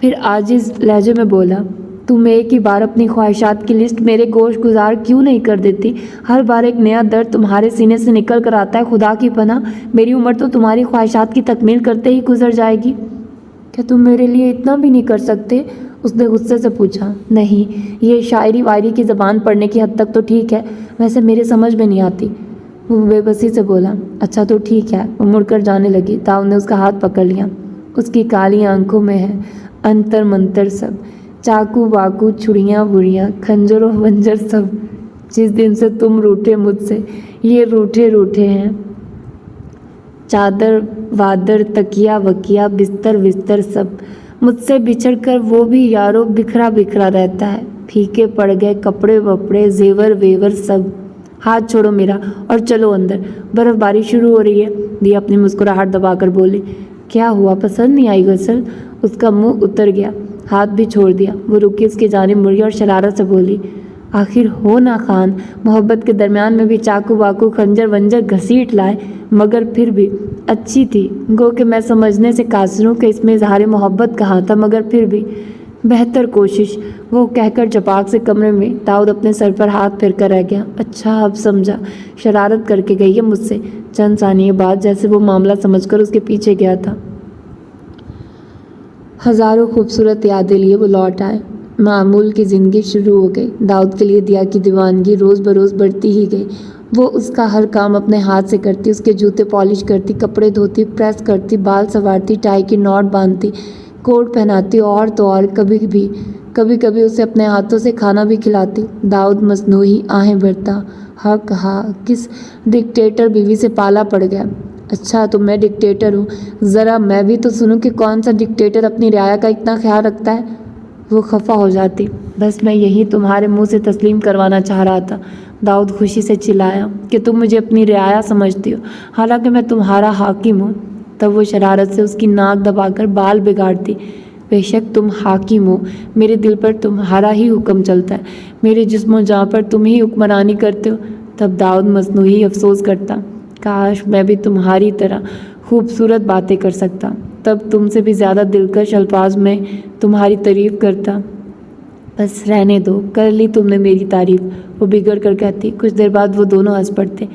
پھر عاجز لہجے میں بولا۔ تم ایک ہی بار اپنی خواہشات کی لسٹ میرے گوش گزار کیوں نہیں کر دیتی؟ ہر بار ایک نیا درد تمہارے سینے سے نکل کر آتا ہے۔ خدا کی پناہ، میری عمر تو تمہاری خواہشات کی تکمیل کرتے ہی گزر جائے گی۔ کیا تم میرے لیے اتنا بھی نہیں کر سکتے؟ اس نے غصے سے پوچھا۔ نہیں، یہ شاعری وائری کی زبان پڑھنے کی حد تک تو ٹھیک ہے، ویسے میرے سمجھ میں نہیں آتی۔ وہ بے بسی سے بولا۔ اچھا تو ٹھیک ہے۔ وہ مڑ کر جانے لگی۔ داؤد نے اس کا ہاتھ پکڑ لیا۔ اس کی کالی آنکھوں میں ہے انتر منتر سب، چاقو باقو چھڑیاں بڑیاں خنجر و ونجر سب۔ جس دن سے تم روٹھے مجھ سے، یہ روٹھے روٹھے ہیں۔ چادر وادر تکیا وکیا بستر وستر سب، مجھ سے بچھڑ کر وہ بھی یارو بکھرا بکھرا رہتا ہے۔ پھیکے پڑ گئے کپڑے وپڑے زیور ویور سب۔ ہاتھ چھوڑو میرا اور چلو اندر، برف باری شروع ہو رہی ہے۔ دیا اپنی مسکراہٹ دبا کر بولی۔ کیا ہوا، پسند نہیں آئی غزل؟ اس کا منہ اتر گیا، ہاتھ بھی چھوڑ دیا۔ وہ رکی، اس کی جانب مڑی اور شرارت سے بولی۔ آخر ہو نا خان، محبت کے درمیان میں بھی چاقو باقو خنجر ونجر گھسیٹ لائے، مگر پھر بھی اچھی تھی۔ گو کہ میں سمجھنے سے قاصر ہوں کہ اس میں اظہار محبت کہاں تھا، مگر پھر بھی بہتر کوشش، وہ کہہ کر چپاک سے کمرے میں۔ داؤد اپنے سر پر ہاتھ پھیر کر رہ گیا۔ اچھا اب سمجھا، شرارت کر کے گئی ہے مجھ سے۔ چند ثانیے بعد جیسے وہ معاملہ سمجھ کر اس کے پیچھے گیا تھا، ہزاروں خوبصورت یادیں لیے وہ لوٹ آئے۔ معمول کی زندگی شروع ہو گئی۔ داؤد کے لیے دیا کی دیوانگی روز بروز بڑھتی ہی گئی۔ وہ اس کا ہر کام اپنے ہاتھ سے کرتی، اس کے جوتے پالش کرتی، کپڑے دھوتی، پریس کرتی، بال سنوارتی، ٹائی کی نوٹ باندھتی، کوٹ پہناتی، اور تو اور کبھی کبھی اسے اپنے ہاتھوں سے کھانا بھی کھلاتی۔ داؤد مصنوعی آہیں بھرتا۔ حق ہاں، کس ڈکٹیٹر بیوی سے پالا پڑ گیا۔ اچھا تو میں ڈکٹیٹر ہوں، ذرا میں بھی تو سنوں کہ کون سا ڈکٹیٹر اپنی رعایا کا اتنا خیال رکھتا ہے۔ وہ خفا ہو جاتی۔ بس میں یہی تمہارے منہ سے تسلیم کروانا چاہ رہا تھا۔ داؤد خوشی سے چلایا کہ تم مجھے اپنی رعایا سمجھتی ہو، حالانکہ میں تمہارا حاکم ہوں۔ تب وہ شرارت سے اس کی ناک دبا کر بال بگاڑتی۔ بے شک تم حاکم ہو، میرے دل پر تمہارا ہی حکم چلتا ہے، میرے جسم و جاں پر تم ہی حکمرانی کرتے ہو۔ تب داؤد مصنوعی افسوس کرتا، کاش میں بھی تمہاری طرح خوبصورت باتیں کر سکتا، تب تم سے بھی زیادہ دلکش الفاظ میں تمہاری تعریف کرتا۔ بس رہنے دو، کر لی تم نے میری تعریف، وہ بگڑ کر کہتی۔ کچھ دیر بعد وہ دونوں ہنس پڑتے۔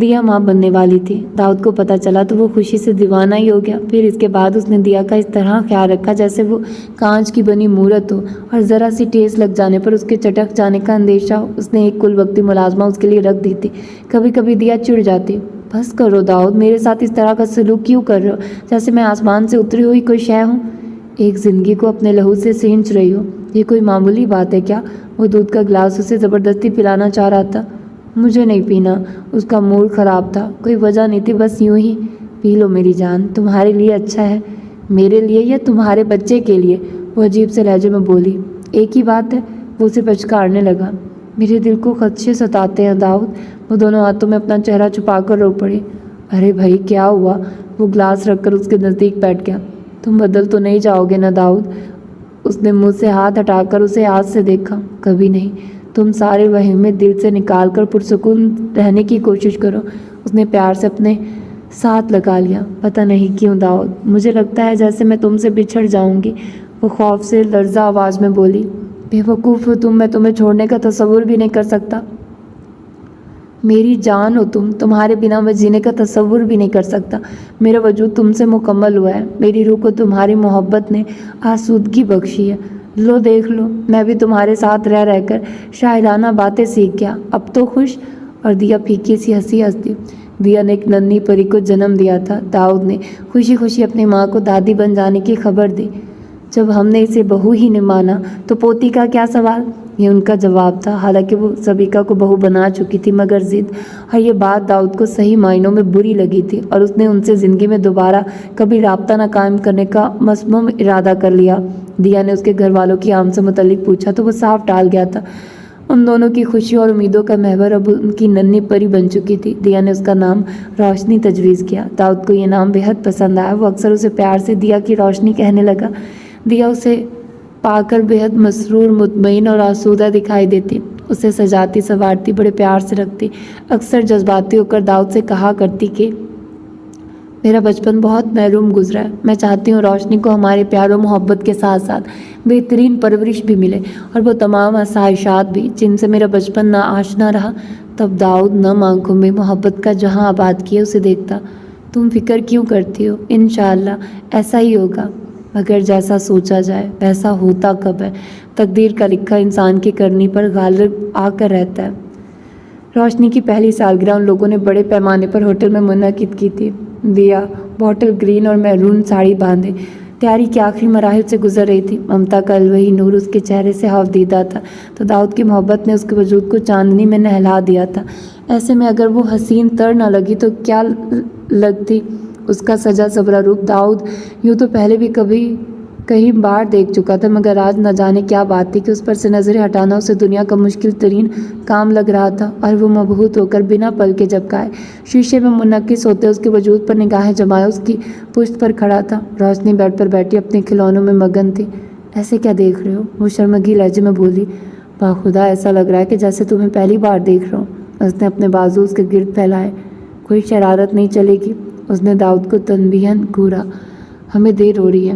دیا ماں بننے والی تھی۔ داؤد کو پتہ چلا تو وہ خوشی سے دیوانہ ہی ہو گیا۔ پھر اس کے بعد اس نے دیا کا اس طرح خیال رکھا جیسے وہ کانچ کی بنی مورت ہو، اور ذرا سی ٹھیس لگ جانے پر اس کے چٹک جانے کا اندیشہ ہو۔ اس نے ایک کل وقتی ملازمہ اس کے لیے رکھ دی تھی۔ کبھی کبھی دیا چڑ جاتی۔ بس کرو داؤد، میرے ساتھ اس طرح کا سلوک کیوں کر رہے ہو، جیسے میں آسمان سے اتری ہوئی کوئی شے ہوں، ایک زندگی کو اپنے لہو سے سینچ رہی ہو۔ یہ کوئی معمولی بات ہے کیا؟ وہ دودھ کا گلاس اسے زبردستی پلانا چاہ رہا تھا۔ مجھے نہیں پینا، اس کا موڈ خراب تھا، کوئی وجہ نہیں تھی، بس یوں ہی۔ پی لو میری جان، تمہارے لیے اچھا ہے۔ میرے لیے یا تمہارے بچے کے لیے؟ وہ عجیب سے لہجے میں بولی۔ ایک ہی بات ہے، وہ اسے پچکارنے لگا۔ میرے دل کو خدشے ستاتے ہیں داؤد۔ وہ دونوں ہاتھوں میں اپنا چہرہ چھپا کر رو پڑی۔ ارے بھائی کیا ہوا؟ وہ گلاس رکھ کر اس کے نزدیک بیٹھ گیا۔ تم بدل تو نہیں جاؤ گے نا داؤد؟ اس نے منہ سے ہاتھ ہٹا کر اسے آج سے دیکھا۔ کبھی نہیں، تم سارے وہمیں دل سے نکال کر پرسکون رہنے کی کوشش کرو۔ اس نے پیار سے اپنے ساتھ لگا لیا۔ پتہ نہیں کیوں داؤد، مجھے لگتا ہے جیسے میں تم سے بچھڑ جاؤں گی۔ وہ خوف سے لرزہ آواز میں بولی۔ بے وقوف ہو تم، میں تمہیں چھوڑنے کا تصور بھی نہیں کر سکتا۔ میری جان ہو تم، تمہارے بنا میں جینے کا تصور بھی نہیں کر سکتا۔ میرا وجود تم سے مکمل ہوا ہے، میری روح کو تمہاری محبت نے آسودگی بخشی ہے۔ لو دیکھ لو، میں بھی تمہارے ساتھ رہ رہ کر شاعرانہ باتیں سیکھ گیا، اب تو خوش؟ اور دیا پھیکی سی ہنسی ہنس دی۔ دیا نے ایک ننھی پری کو جنم دیا تھا۔ داؤد نے خوشی خوشی اپنی ماں کو دادی بن جانے کی خبر دی۔ جب ہم نے اسے بہو ہی نہیں مانا تو پوتی کا کیا سوال؟ یہ ان کا جواب تھا، حالانکہ وہ سبیکا کو بہو بنا چکی تھی، مگر ضد اور یہ بات داؤد کو صحیح معنوں میں بری لگی تھی اور اس نے ان سے زندگی میں دوبارہ کبھی رابطہ نہ قائم کرنے کا مصمم ارادہ کر لیا۔ دیا نے اس کے گھر والوں کی آمد سے متعلق پوچھا تو وہ صاف ٹال گیا تھا۔ ان دونوں کی خوشیوں اور امیدوں کا محور اب ان کی ننھی پری بن چکی تھی۔ دیا نے اس کا نام روشنی تجویز کیا۔ داؤد کو یہ نام بے حد پسند آیا، وہ اکثر اسے پیار سے دیا کی روشنی کہنے لگا۔ دیا اسے پا کر بے حد مسرور، مطمئن اور آسودہ دکھائی دیتی، اسے سجاتی سنوارتی، بڑے پیار سے رکھتی۔ اکثر جذباتی ہو کر داؤد سے کہا کرتی کہ میرا بچپن بہت محروم گزرا ہے، میں چاہتی ہوں روشنی کو ہمارے پیار و محبت کے ساتھ ساتھ بہترین پرورش بھی ملے اور وہ تمام آسائشات بھی جن سے میرا بچپن نہ آشنا رہا۔ تب داؤد نم آنکھوں میں محبت کا جہاں آباد کیے اسے دیکھتا۔ تم فکر کیوں کرتی ہو؟ انشاءاللہ ایسا ہی ہوگا، مگر جیسا سوچا جائے ویسا ہوتا کب ہے؟ تقدیر کا لکھا انسان کی کرنی پر غالب آ کر رہتا ہے۔ روشنی کی پہلی سالگرہ ان لوگوں نے بڑے پیمانے پر ہوٹل میں منعقد کی تھی۔ دیا بوٹل گرین اور میرون ساڑی باندھے تیاری کے آخری مراحل سے گزر رہی تھی۔ ممتا کا الوہی نور اس کے چہرے سے حوفدیدہ تھا تو داؤد کی محبت نے اس کے وجود کو چاندنی میں نہلا دیا تھا۔ ایسے میں اگر وہ حسین تر نہ لگی تو کیا لگتی اس کا سجا سبرا روپ؟ داؤد یوں تو پہلے بھی کئی بار دیکھ چکا تھا، مگر آج نہ جانے کیا بات تھی کہ اس پر سے نظریں ہٹانا اسے دنیا کا مشکل ترین کام لگ رہا تھا، اور وہ مبہوت ہو کر بنا پل کے جھپکائے شیشے میں منعکس ہوتے اس کے وجود پر نگاہیں جمائے اس کی پشت پر کھڑا تھا۔ روشنی بیڈ پر بیٹھی اپنے کھلونوں میں مگن تھی۔ ایسے کیا دیکھ رہے ہو؟ وہ شرمگی لہجے میں بولی۔ باخدا ایسا لگ رہا ہے کہ جیسے تمہیں پہلی بار دیکھ رہا ہوں۔ اس نے اپنے بازو اس کے گرد پھیلائے۔ کوئی شرارت نہیں چلے گی؟ اس نے داؤد کو تنبیہاً گھورا۔ ہمیں دیر ہو رہی ہے،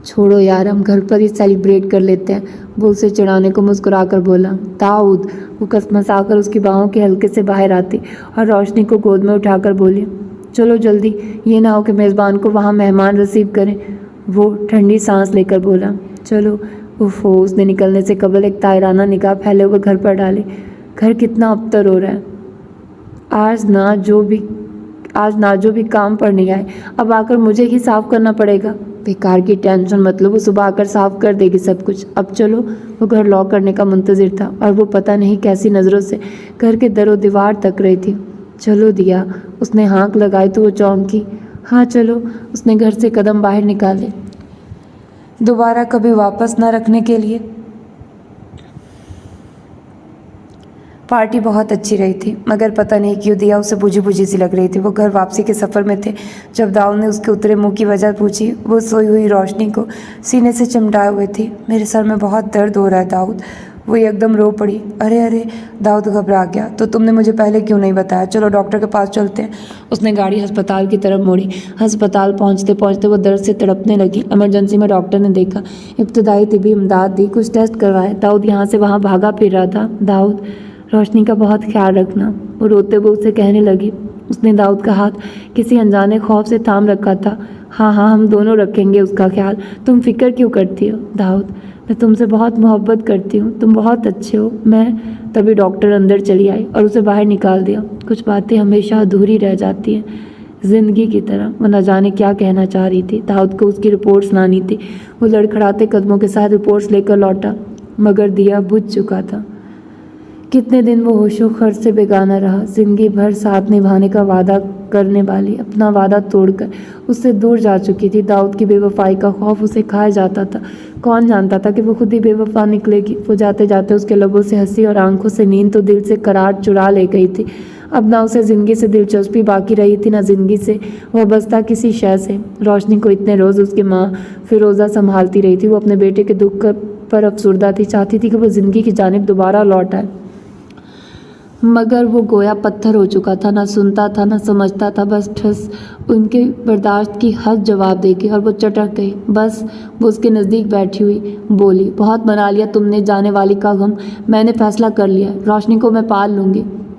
چھوڑو یار، ہم گھر پر ہی سیلیبریٹ کر لیتے ہیں، وہ اسے چڑھانے کو مسکرا کر بولا۔ داؤد، وہ کسمسا کر اس کی باہوں کے حلقے سے باہر آتی اور روشنی کو گود میں اٹھا کر بولی، چلو جلدی، یہ نہ ہو کہ میزبان کو وہاں مہمان ریسیو کریں۔ وہ ٹھنڈی سانس لے کر بولا، چلو۔ اوفو، اس نے نکلنے سے قبل ایک طائرانہ نگاہ پھیلے ہوئے گھر پر ڈالی۔ گھر کتنا ابتر ہو رہا ہے۔ آج نہ جو بھی کام پر نہیں آئے، اب آ کر مجھے ہی صاف کرنا پڑے گا۔ بیکار کی ٹینشن مطلب، وہ صبح آ کر صاف کر دے گی سب کچھ، اب چلو۔ وہ گھر لاک کرنے کا منتظر تھا اور وہ پتہ نہیں کیسی نظروں سے گھر کے در و دیوار تک رہی تھی۔ چلو دیا، اس نے ہانک لگائی تو وہ چونکی۔ ہاں چلو۔ اس نے گھر سے قدم باہر نکالے۔ دوبارہ کبھی واپس نہ رکھنے کے لیے۔ پارٹی بہت اچھی رہی تھی، مگر پتہ نہیں کیوں دیا اسے بجھی بجھی سی لگ رہی تھی۔ وہ گھر واپسی کے سفر میں تھے جب داؤد نے اس کے اترے منہ کی وجہ پوچھی۔ وہ سوئی ہوئی روشنی کو سینے سے چمٹائے ہوئے تھی۔ میرے سر میں بہت درد ہو رہا ہے داؤد۔ وہ یکدم رو پڑی۔ ارے داؤد گھبرا گیا، تو تم نے مجھے پہلے کیوں نہیں بتایا؟ چلو ڈاکٹر کے پاس چلتے ہیں۔ اس نے گاڑی ہسپتال کی طرف موڑی۔ ہسپتال پہنچتے پہنچتے وہ درد سے تڑپنے لگی۔ ایمرجنسی میں ڈاکٹر نے دیکھا، ابتدائی طبی امداد دی، کچھ ٹیسٹ کروائے۔ داؤد یہاں سے وہاں بھاگا پھر رہا تھا۔ داؤد، روشنی کا بہت خیال رکھنا، وہ روتے ہوئے اسے کہنے لگی۔ اس نے داؤد کا ہاتھ کسی انجانے خوف سے تھام رکھا تھا۔ ہاں ہم دونوں رکھیں گے اس کا خیال، تم فکر کیوں کرتی ہو؟ داؤد، میں تم سے بہت محبت کرتی ہوں، تم بہت اچھے ہو۔ تبھی ڈاکٹر اندر چلی آئی اور اسے باہر نکال دیا۔ کچھ باتیں ہمیشہ ادھوری رہ جاتی ہیں، زندگی کی طرح۔ وہ نہ جانے کیا کہنا چاہ رہی تھی۔ داؤد کو اس کی رپورٹس لانی تھی۔ وہ لڑکھڑاتے قدموں کے ساتھ رپورٹس لے کر لوٹا، مگر دیا بجھ چکا تھا۔ کتنے دن وہ ہوش و خرچ سے بیگانہ رہا، زندگی بھر ساتھ نبھانے کا وعدہ کرنے والی اپنا وعدہ توڑ کر اس سے دور جا چکی تھی۔ داؤد کی بے وفائی کا خوف اسے کھائے جاتا تھا۔ کون جانتا تھا کہ وہ خود ہی بے وفا نکلے گی؟ وہ جاتے جاتے اس کے لبوں سے ہنسی اور آنکھوں سے نیند، تو دل سے قرار چرا لے گئی تھی۔ اب نہ اسے زندگی سے دلچسپی باقی رہی تھی، نہ زندگی سے وابستہ کسی شے سے۔ روشنی کو اتنے روز اس کی ماں فیروزہ سنبھالتی رہی تھی۔ وہ اپنے بیٹے کے دکھ پر افسردہ تھی، چاہتی تھی کہ وہ زندگی کی جانب دوبارہ لوٹ آئے، مگر وہ گویا پتھر ہو چکا تھا، نہ سنتا تھا نہ سمجھتا تھا۔ بس ٹھس ان کے برداشت کی حد جواب دے گئی اور وہ چٹک گئی۔ بس وہ اس کے نزدیک بیٹھی ہوئی بولی، بہت منا لیا تم نے جانے والی کا غم، میں نے فیصلہ کر لیا، روشنی کو میں پال لوں گی۔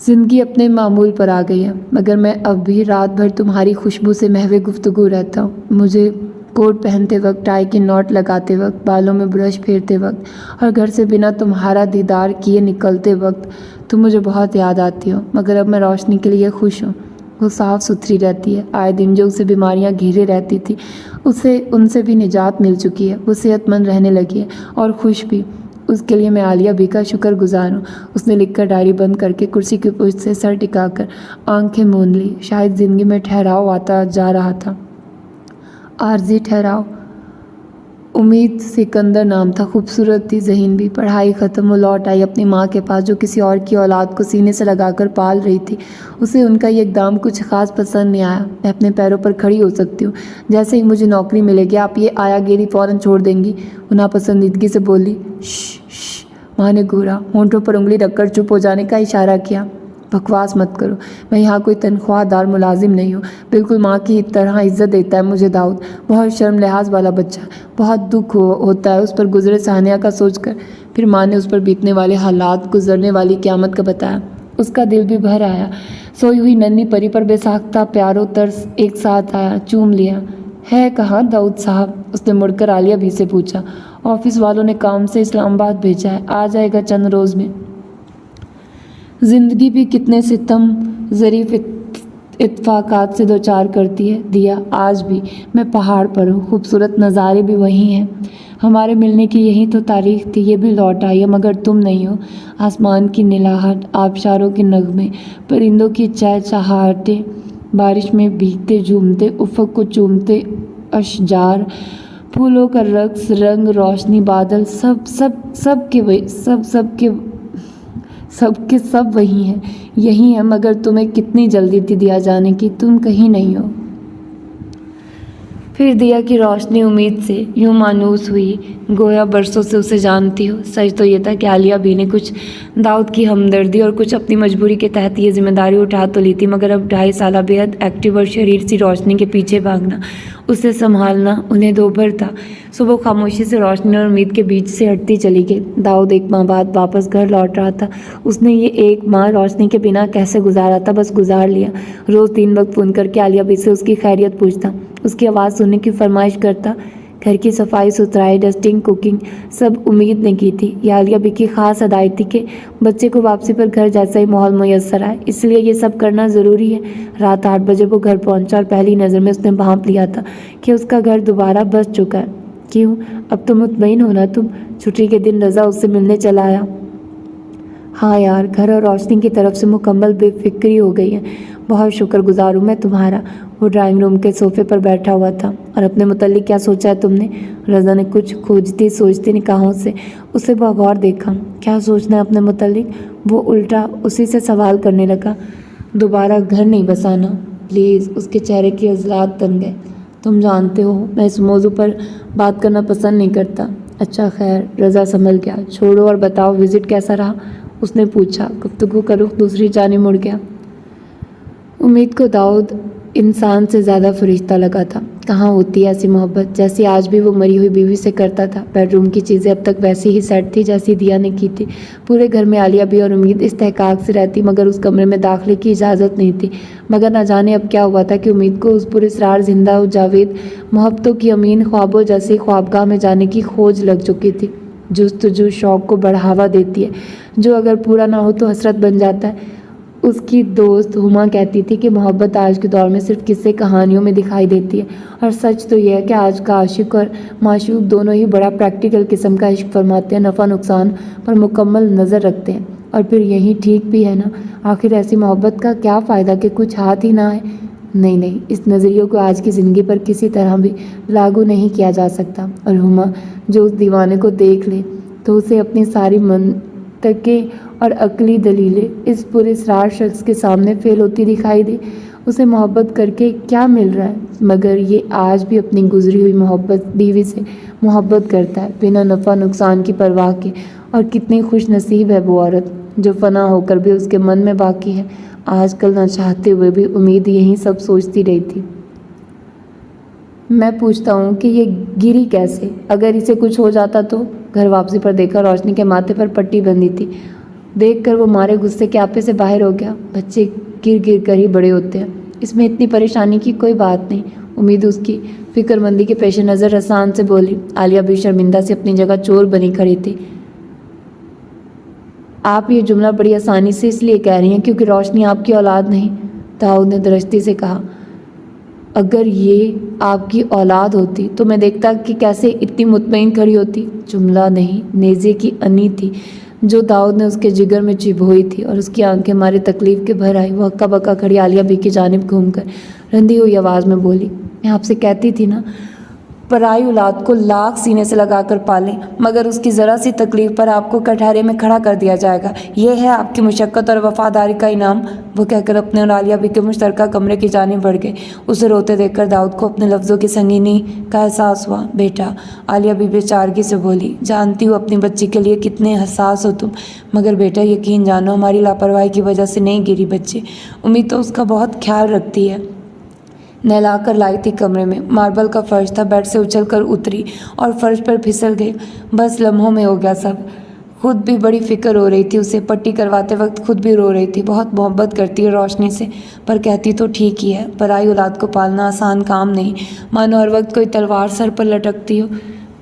زندگی اپنے معمول پر آ گئی ہے، مگر میں اب بھی رات بھر تمہاری خوشبو سے محو گفتگو رہتا ہوں۔ مجھے کوٹ پہنتے وقت، ٹائی کی نوٹ لگاتے وقت، بالوں میں برش پھیرتے وقت اور گھر سے بنا تمہارا دیدار کیے نکلتے وقت تم مجھے بہت یاد آتی ہو۔ مگر اب میں روشنی کے لیے خوش ہوں۔ وہ صاف ستھری رہتی ہے، آئے دن جو اسے بیماریاں گھیرے رہتی تھی ان سے بھی نجات مل چکی ہے۔ وہ صحت مند رہنے لگی ہے اور خوش بھی۔ اس کے لیے میں عالیہ بی کا شکر گزار ہوں۔ اس نے لکھ کر ڈائری بند کر کے کرسی کی پشت سے سر ٹکا کر آنکھیں موند لی۔ شاید زندگی میں ٹھہراؤ آتا جا رہا تھا، عارضی ٹھہراؤ۔ امید سکندر نام تھا، خوبصورت تھی، ذہین بھی۔ پڑھائی ختم، وہ لوٹ آئی اپنی ماں کے پاس جو کسی اور کی اولاد کو سینے سے لگا کر پال رہی تھی۔ اسے ان کا یہ اقدام کچھ خاص پسند نہیں آیا۔ میں اپنے پیروں پر کھڑی ہو سکتی ہوں، جیسے ہی مجھے نوکری ملے گی آپ یہ آیا گیری فوراً چھوڑ دیں گی، وہ ناپسندیدگی سے بولی۔ شش، ماں نے گھورا، ہونٹوں پر انگلی رکھ کر چپ ہو جانے کا اشارہ کیا۔ بکواس مت کرو، میں یہاں کوئی تنخواہ دار ملازم نہیں ہوں، بالکل ماں کی طرح عزت دیتا ہے مجھے داؤد، بہت شرم لحاظ والا بچہ ہے، بہت دکھ ہوتا ہے اس پر گزرے ثانیہ کا سوچ کر۔ پھر ماں نے اس پر بیتنے والے حالات، گزرنے والی قیامت کا بتایا۔ اس کا دل بھی بھر آیا، سوئی ہوئی ننھی پری پر بے ساختہ پیار و ترس ایک ساتھ آیا، چوم لیا۔ ہے کہاں داؤد صاحب؟ اس نے مڑ کر عالیہ بی سے پوچھا۔ آفس والوں نے کام سے اسلام آباد بھیجا ہے، آ جائے گا چند روز میں۔ زندگی بھی کتنے ستم ظریف اتفاقات سے دوچار کرتی ہے دیا۔ آج بھی میں پہاڑ پر ہوں، خوبصورت نظارے بھی وہی ہیں، ہمارے ملنے کی یہی تو تاریخ تھی، یہ بھی لوٹ آئی ہے مگر تم نہیں ہو۔ آسمان کی نلاہٹ، آبشاروں کے نغمے، پرندوں کی چہچہاہٹیں، بارش میں بھیگتے جھومتے افق کو چومتے اشجار، پھولوں کا رقص، رنگ، روشنی، بادل، سب کے سب وہی ہیں، یہی ہیں، مگر تمہیں کتنی جلدی تھی دیا جانے کی، تم کہیں نہیں ہو۔ پھر دیا کی روشنی امید سے یوں مانوس ہوئی گویا برسوں سے اسے جانتی ہو۔ سچ تو یہ تھا کہ عالیہ بی نے کچھ داؤد کی ہمدردی اور کچھ اپنی مجبوری کے تحت یہ ذمہ داری اٹھا تو لی تھی، مگر اب 2.5 سالہ بے حد ایکٹیو اور شریر سی روشنی کے پیچھے بھاگنا، اسے سنبھالنا انہیں دوبھر تھا۔ صبح خاموشی سے روشنی اور امید کے بیچ سے ہٹتی چلی گئی۔ داؤد 1 ماہ بعد واپس گھر لوٹ رہا تھا۔ اس نے یہ 1 ماہ روشنی کے بنا کیسے گزارا تھا، بس گزار لیا۔ روز 3 وقت فون کر کے عالیہ بی سے اس کی خیریت پوچھتا، اس کی آواز سننے کی فرمائش کرتا۔ گھر کی صفائی ستھرائی، ڈسٹنگ، کوکنگ سب امید نے کی تھی۔ یہ عالیہ بی کی خاص ہدایت تھی کہ بچے کو واپسی پر گھر جیسا ہی ماحول میسر آئے، اس لیے یہ سب کرنا ضروری ہے۔ رات 8 بجے وہ گھر پہنچا اور پہلی نظر میں اس نے بھانپ لیا تھا کہ اس کا گھر دوبارہ بس چکا ہے۔ کیوں؟ اب تو مطمئن ہونا تم؟ چھٹی کے دن رضا اس سے ملنے چلا آیا۔ ہاں یار، گھر اور روشنی کی طرف سے مکمل بے فکری ہو گئی ہے، بہت شکر گزار ہوں میں تمہارا۔ وہ ڈرائنگ روم کے صوفے پر بیٹھا ہوا تھا۔ اور اپنے متعلق کیا سوچا ہے تم نے؟ رضا نے کچھ کھوجتی سوچتی نگاہوں سے اسے بغور دیکھا۔ کیا سوچنا ہے اپنے متعلق؟ وہ الٹا اسی سے سوال کرنے لگا۔ دوبارہ گھر نہیں بسانا پلیز۔ اس کے چہرے کے عضلات تن گئے۔ تم جانتے ہو میں اس موضوع پر بات کرنا پسند نہیں کرتا۔ اچھا خیر، رضا سنبھل گیا۔ چھوڑو اور بتاؤ وزٹ کیسا رہا؟ اس نے پوچھا۔ گفتگو کا رخ دوسری جانب مڑ گیا۔ امید کو داؤد انسان سے زیادہ فرشتہ لگا تھا۔ کہاں ہوتی ہے ایسی محبت جیسی آج بھی وہ مری ہوئی بیوی سے کرتا تھا۔ بیڈ روم کی چیزیں اب تک ویسی ہی سیٹ تھی جیسی دیا نے کی تھی۔ پورے گھر میں عالیہ بی اور امید استحقاق سے رہتی، مگر اس کمرے میں داخلے کی اجازت نہیں تھی۔ مگر نہ جانے اب کیا ہوا تھا کہ امید کو اس پراسرار زندہ و جاوید محبتوں کی امین خوابوں جیسی خوابگاہ میں جانے کی کھوج لگ چکی تھی۔ جستجو شوق کو بڑھاوا دیتی ہے، جو اگر پورا نہ ہو تو حسرت بن جاتا ہے۔ اس کی دوست ہما کہتی تھی کہ محبت آج کے دور میں صرف قصے کہانیوں میں دکھائی دیتی ہے، اور سچ تو یہ ہے کہ آج کا عاشق اور معشوق دونوں ہی بڑا پریکٹیکل قسم کا عشق فرماتے ہیں، نفع نقصان پر مکمل نظر رکھتے ہیں۔ اور پھر یہی ٹھیک بھی ہے نا؟ آخر ایسی محبت کا کیا فائدہ کہ کچھ ہاتھ ہی نہ آئے؟ نہیں، اس نظریے کو آج کی زندگی پر کسی طرح بھی لاگو نہیں کیا جا سکتا۔ اور ہما جو اس دیوانے کو دیکھ لے تو اسے اپنی ساری منطقیں اور عقلی دلیلیں اس پراسرار شخص کے سامنے فیل ہوتی دکھائی دے۔ اسے محبت کر کے کیا مل رہا ہے؟ مگر یہ آج بھی اپنی گزری ہوئی بیوی سے محبت کرتا ہے، بنا نفع نقصان کی پرواہ کے۔ اور کتنی خوش نصیب ہے وہ عورت جو فنا ہو کر بھی اس کے من میں باقی ہے۔ آج کل نہ چاہتے ہوئے بھی امید یہی سب سوچتی رہی تھی۔ میں پوچھتا ہوں کہ یہ گری کیسے؟ اگر اسے کچھ ہو جاتا تو؟ گھر واپسی پر دیکھا روشنی کے ماتھے پر پٹی بندھی تھی۔ دیکھ کر وہ مارے غصے کے آپے سے باہر ہو گیا۔ بچے گر گر کر ہی بڑے ہوتے ہیں، اس میں اتنی پریشانی کی کوئی بات نہیں۔ امید اس کی فکر مندی کے پیش نظر رسان سے بولی۔ عالیہ بھی شرمندہ سے اپنی جگہ چور بنی کھڑی تھی۔ آپ یہ جملہ بڑی آسانی سے اس لیے کہہ رہی ہیں کیونکہ روشنی آپ کی اولاد نہیں، داؤد نے درشتی سے کہا۔ اگر یہ آپ کی اولاد ہوتی تو میں دیکھتا کہ کیسے اتنی مطمئن کھڑی ہوتی۔ جملہ نہیں، نیزے کی انی تھی جو داؤد نے اس کے جگر میں چبھوئی تھی اور اس کی آنکھیں مارے تکلیف کے بھر آئی۔ وہ ہکا بکا کھڑی عالیہ بی کی جانب گھوم کر رندی ہوئی آواز میں بولی، میں آپ سے کہتی تھی نا، پرائی اولاد کو لاکھ سینے سے لگا کر پالیں مگر اس کی ذرا سی تکلیف پر آپ کو کٹہرے میں کھڑا کر دیا جائے گا، یہ ہے آپ کی مشقت اور وفاداری کا انعام۔ وہ کہہ کر اپنے اور عالیہ بی کے مشترکہ کمرے کی جانب بڑھ گئے۔ اسے روتے دیکھ کر داؤد کو اپنے لفظوں کی سنگینی کا احساس ہوا۔ بیٹا، عالیہ بی بیچارگی سے بولی، جانتی ہوں اپنی بچی کے لیے کتنے حساس ہو تم، مگر بیٹا یقین جانو ہماری لاپرواہی کی وجہ سے نہیں گری بچی، امید تو اس کا بہت خیال رکھتی ہے۔ نہلا کر لائی تھی کمرے میں، ماربل کا فرش تھا، بیڈ سے اچھل کر اتری اور فرش پر پھسل گئی، بس لمحوں میں ہو گیا سب۔ خود بھی بڑی فکر ہو رہی تھی اسے، پٹی کرواتے وقت خود بھی رو رہی تھی۔ بہت محبت کرتی ہے روشنی سے، پر کہتی تو ٹھیک ہی ہے، پرائی اولاد کو پالنا آسان کام نہیں، مانو ہر وقت کوئی تلوار سر پر لٹکتی ہو۔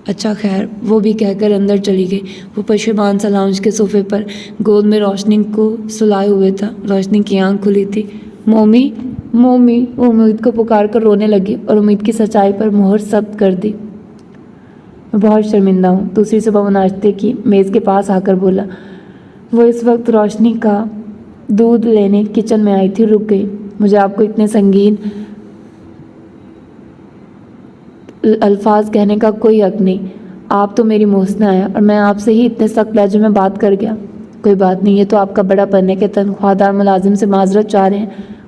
اچھا خیر، وہ بھی کہہ کر اندر چلی گئی۔ وہ پشیمان سا لاؤنج کے صوفے پر گود میں روشنی کو سلائے ہوئے تھا۔ روشنی کی آنکھ کھلی تھی۔ مومی مومی، وہ امید کو پکار کر رونے لگی اور امید کی سچائی پر مہر ثبت کر دی۔ میں بہت شرمندہ ہوں، دوسری صبح وہ ناشتے کی میز کے پاس آ کر بولا۔ وہ اس وقت روشنی کا دودھ لینے کچن میں آئی تھی، رک گئی۔ مجھے آپ کو اتنے سنگین الفاظ کہنے کا کوئی حق نہیں، آپ تو میری محسنہ ہیں اور میں آپ سے ہی اتنے سخت لہجے میں بات کر گیا۔ کوئی بات نہیں، یہ تو آپ کا بڑا پن ہے کہ تنخواہ دار ملازم سے معذرت چاہ رہے ہیں،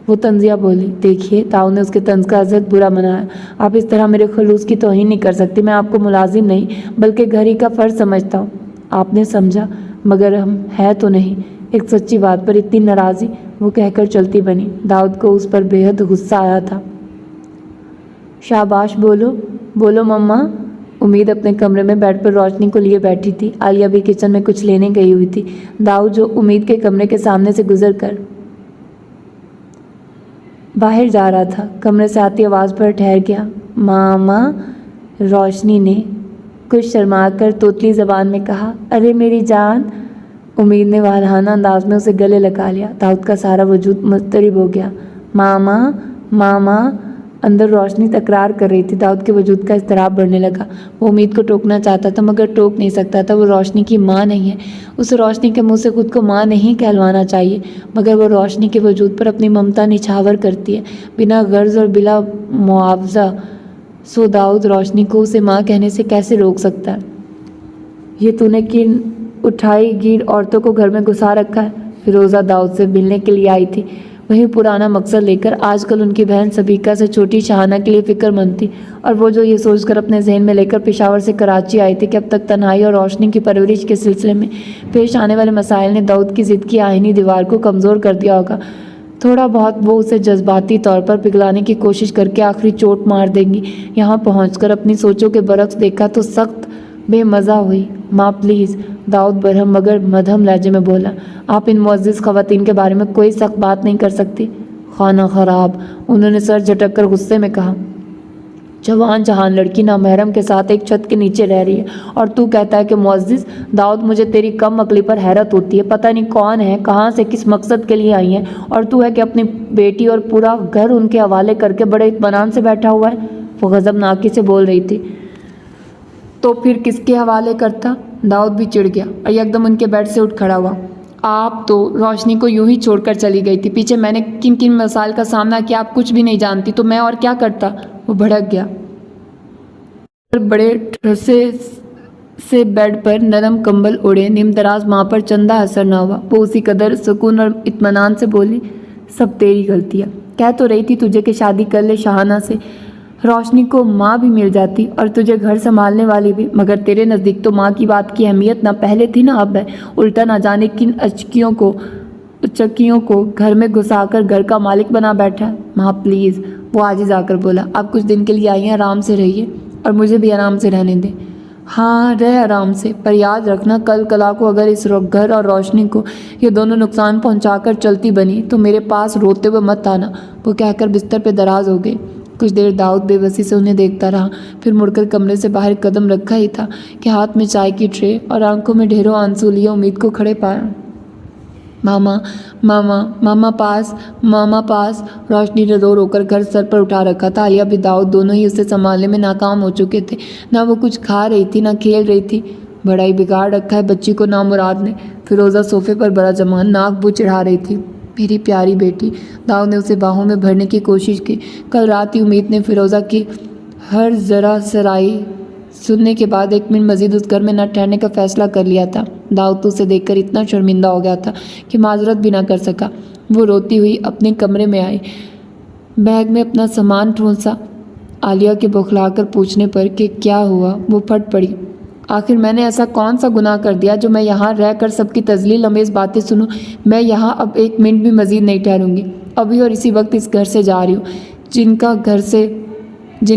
وہ طنزیہ بولی۔ دیکھیے، تاؤ نے اس کے طنز کا عزت برا منایا، آپ اس طرح میرے خلوص کی توہین نہیں کر سکتی، میں آپ کو ملازم نہیں بلکہ گھر ہی کا فرض سمجھتا ہوں۔ آپ نے سمجھا، مگر ہم ہے تو نہیں، ایک سچی بات پر اتنی ناراضی، وہ کہہ کر چلتی بنی۔ داؤد کو اس پر بے حد غصہ آیا تھا۔ شاباش، بولو بولو مما۔ امید اپنے کمرے میں بیڈ پر روشنی کو لیے بیٹھی تھی، عالیہ بھی کچن میں کچھ لینے گئی ہوئی تھی۔ داؤد جو امید کے کمرے کے سامنے سے گزر کر باہر جا رہا تھا، کمرے سے آتی آواز پر ٹھہر گیا۔ ماما، روشنی نے کچھ شرما کر توتلی زبان میں کہا۔ ارے میری جان، امید نے والہانہ انداز میں اسے گلے لگا لیا۔ داؤد کا سارا وجود مضطرب ہو گیا۔ ماما ماما، اندر روشنی تکرار کر رہی تھی۔ داؤد کے وجود کا اضطراب بڑھنے لگا۔ وہ امید کو ٹوکنا چاہتا تھا مگر ٹوک نہیں سکتا تھا، وہ روشنی کی ماں نہیں ہے، اسے روشنی کے منہ سے خود کو ماں نہیں کہلوانا چاہیے، مگر وہ روشنی کے وجود پر اپنی ممتا نچھاور کرتی ہے بنا غرض اور بلا معاوضہ۔ سو داؤد روشنی کو اسے ماں کہنے سے کیسے روک سکتا ہے؟ یہ تو نے کن اٹھائی گیر عورتوں کو گھر میں گھسا رکھا ہے۔ فیروزہ داؤد سے ملنے کے لیے آئی تھی، وہی پرانا مقصد لے کر۔ آج کل ان کی بہن سبیکہ سے چھوٹی شاہانہ کے لیے فکر مند تھی، اور وہ جو یہ سوچ کر اپنے ذہن میں لے کر پشاور سے کراچی آئی تھی کہ اب تک تنہائی اور روشنی کی پرورش کے سلسلے میں پیش آنے والے مسائل نے داؤد کی ضد کی آہنی دیوار کو کمزور کر دیا ہوگا۔ تھوڑا بہت وہ اسے جذباتی طور پر پگھلانے کی کوشش کر کے آخری چوٹ مار دیں گی۔ یہاں پہنچ کر اپنی سوچوں کے برعکس دیکھا تو سخت بے مزہ ہوئی۔ ماں پلیز، داؤد برہم مگر مدھم لہجے میں بولا، آپ ان معزز خواتین کے بارے میں کوئی سخت بات نہیں کر سکتی۔ خانہ خراب، انہوں نے سر جھٹک کر غصے میں کہا۔ جوان جہان لڑکی نامحرم کے ساتھ ایک چھت کے نیچے رہ رہی ہے اور تو کہتا ہے کہ معزز؟ داؤد، مجھے تیری کم عقلی پر حیرت ہوتی ہے، پتہ نہیں کون ہے، کہاں سے، کس مقصد کے لیے آئی ہیں، اور تو ہے کہ اپنی بیٹی اور پورا گھر ان کے حوالے کر کے بڑے اطمینان سے بیٹھا ہوا ہے۔ وہ غضبناکی سے بول رہی تھی۔ تو پھر کس کے حوالے کرتا؟ داؤد بھی چڑ گیا اور یکدم ان کے بیڈ سے اٹھ کھڑا ہوا۔ آپ تو روشنی کو یوں ہی چھوڑ کر چلی گئی تھی، پیچھے میں نے کن کن مسائل کا سامنا کیا آپ کچھ بھی نہیں جانتی، تو میں اور کیا کرتا؟ وہ بھڑک گیا۔ بڑے ٹھسے سے بیڈ پر نرم کمبل اڑے، نیم دراز ماں پر چندہ اثر نہ ہوا۔ وہ اسی قدر سکون اور اطمینان سے بولی، سب تیری غلطی ہے، کہہ تو رہی تھی تجھے کہ شادی کر لے شاہانہ سے، روشنی کو ماں بھی مل جاتی اور تجھے گھر سنبھالنے والی بھی، مگر تیرے نزدیک تو ماں کی بات کی اہمیت نہ پہلے تھی نہ اب ہے، الٹا نہ جانے کن چکیوں کو گھر میں گھسا کر گھر کا مالک بنا بیٹھا ہے۔ ماں پلیز، وہ عاجز آ کر بولا، آپ کچھ دن کے لیے آئی ہیں، آرام سے رہیے اور مجھے بھی آرام سے رہنے دیں۔ ہاں رہ آرام سے، پر یاد رکھنا کل کلا کو اگر اس گھر اور روشنی کو یہ دونوں نقصان پہنچا کر چلتی بنی تو میرے پاس روتے ہوئے مت آنا، وہ کہہ کر بستر پہ دراز ہو گئی۔ کچھ دیر داؤد بے بسی سے انہیں دیکھتا رہا، پھر مڑ کر کمرے سے باہر قدم رکھا ہی تھا کہ ہاتھ میں چائے کی ٹرے اور آنکھوں میں ڈھیروں آنسو لیے امید کو کھڑے پایا۔ ماما ماما ماما پاس ماما پاس، روشنی نے رو رو کر گھر سر پر اٹھا رکھا تھا۔ عالیہ بھی داؤد دونوں ہی اسے سنبھالنے میں ناکام ہو چکے تھے، نہ وہ کچھ کھا رہی تھی نہ کھیل رہی تھی۔ بڑا ہی بگاڑ رکھا ہے بچی کو نامراد نے، فیروزہ صوفے پر برا جمان ناک بو چڑھا رہی تھی۔ میری پیاری بیٹی، داؤد نے اسے باہوں میں بھرنے کی کوشش کی۔ کل رات ہی امید نے فیروزہ کی ہر ذرا سرائی سننے کے بعد ایک منٹ مزید اس گھر میں نہ ٹھہرنے کا فیصلہ کر لیا تھا۔ داؤد تو اسے دیکھ کر اتنا شرمندہ ہو گیا تھا کہ معذرت بھی نہ کر سکا۔ وہ روتی ہوئی اپنے کمرے میں آئی، بیگ میں اپنا سامان ٹھونسا۔ عالیہ کے بوکھلا کر پوچھنے پر کہ کیا ہوا، وہ پھٹ پڑی۔ آخر میں نے ایسا کون سا گناہ کر دیا جو میں یہاں رہ کر سب کی تذلیل امیز باتیں سنوں؟ میں یہاں اب ایک منٹ بھی مزید نہیں ٹھہروں گی، ابھی اور اسی وقت اس گھر سے جا رہی ہوں۔ جن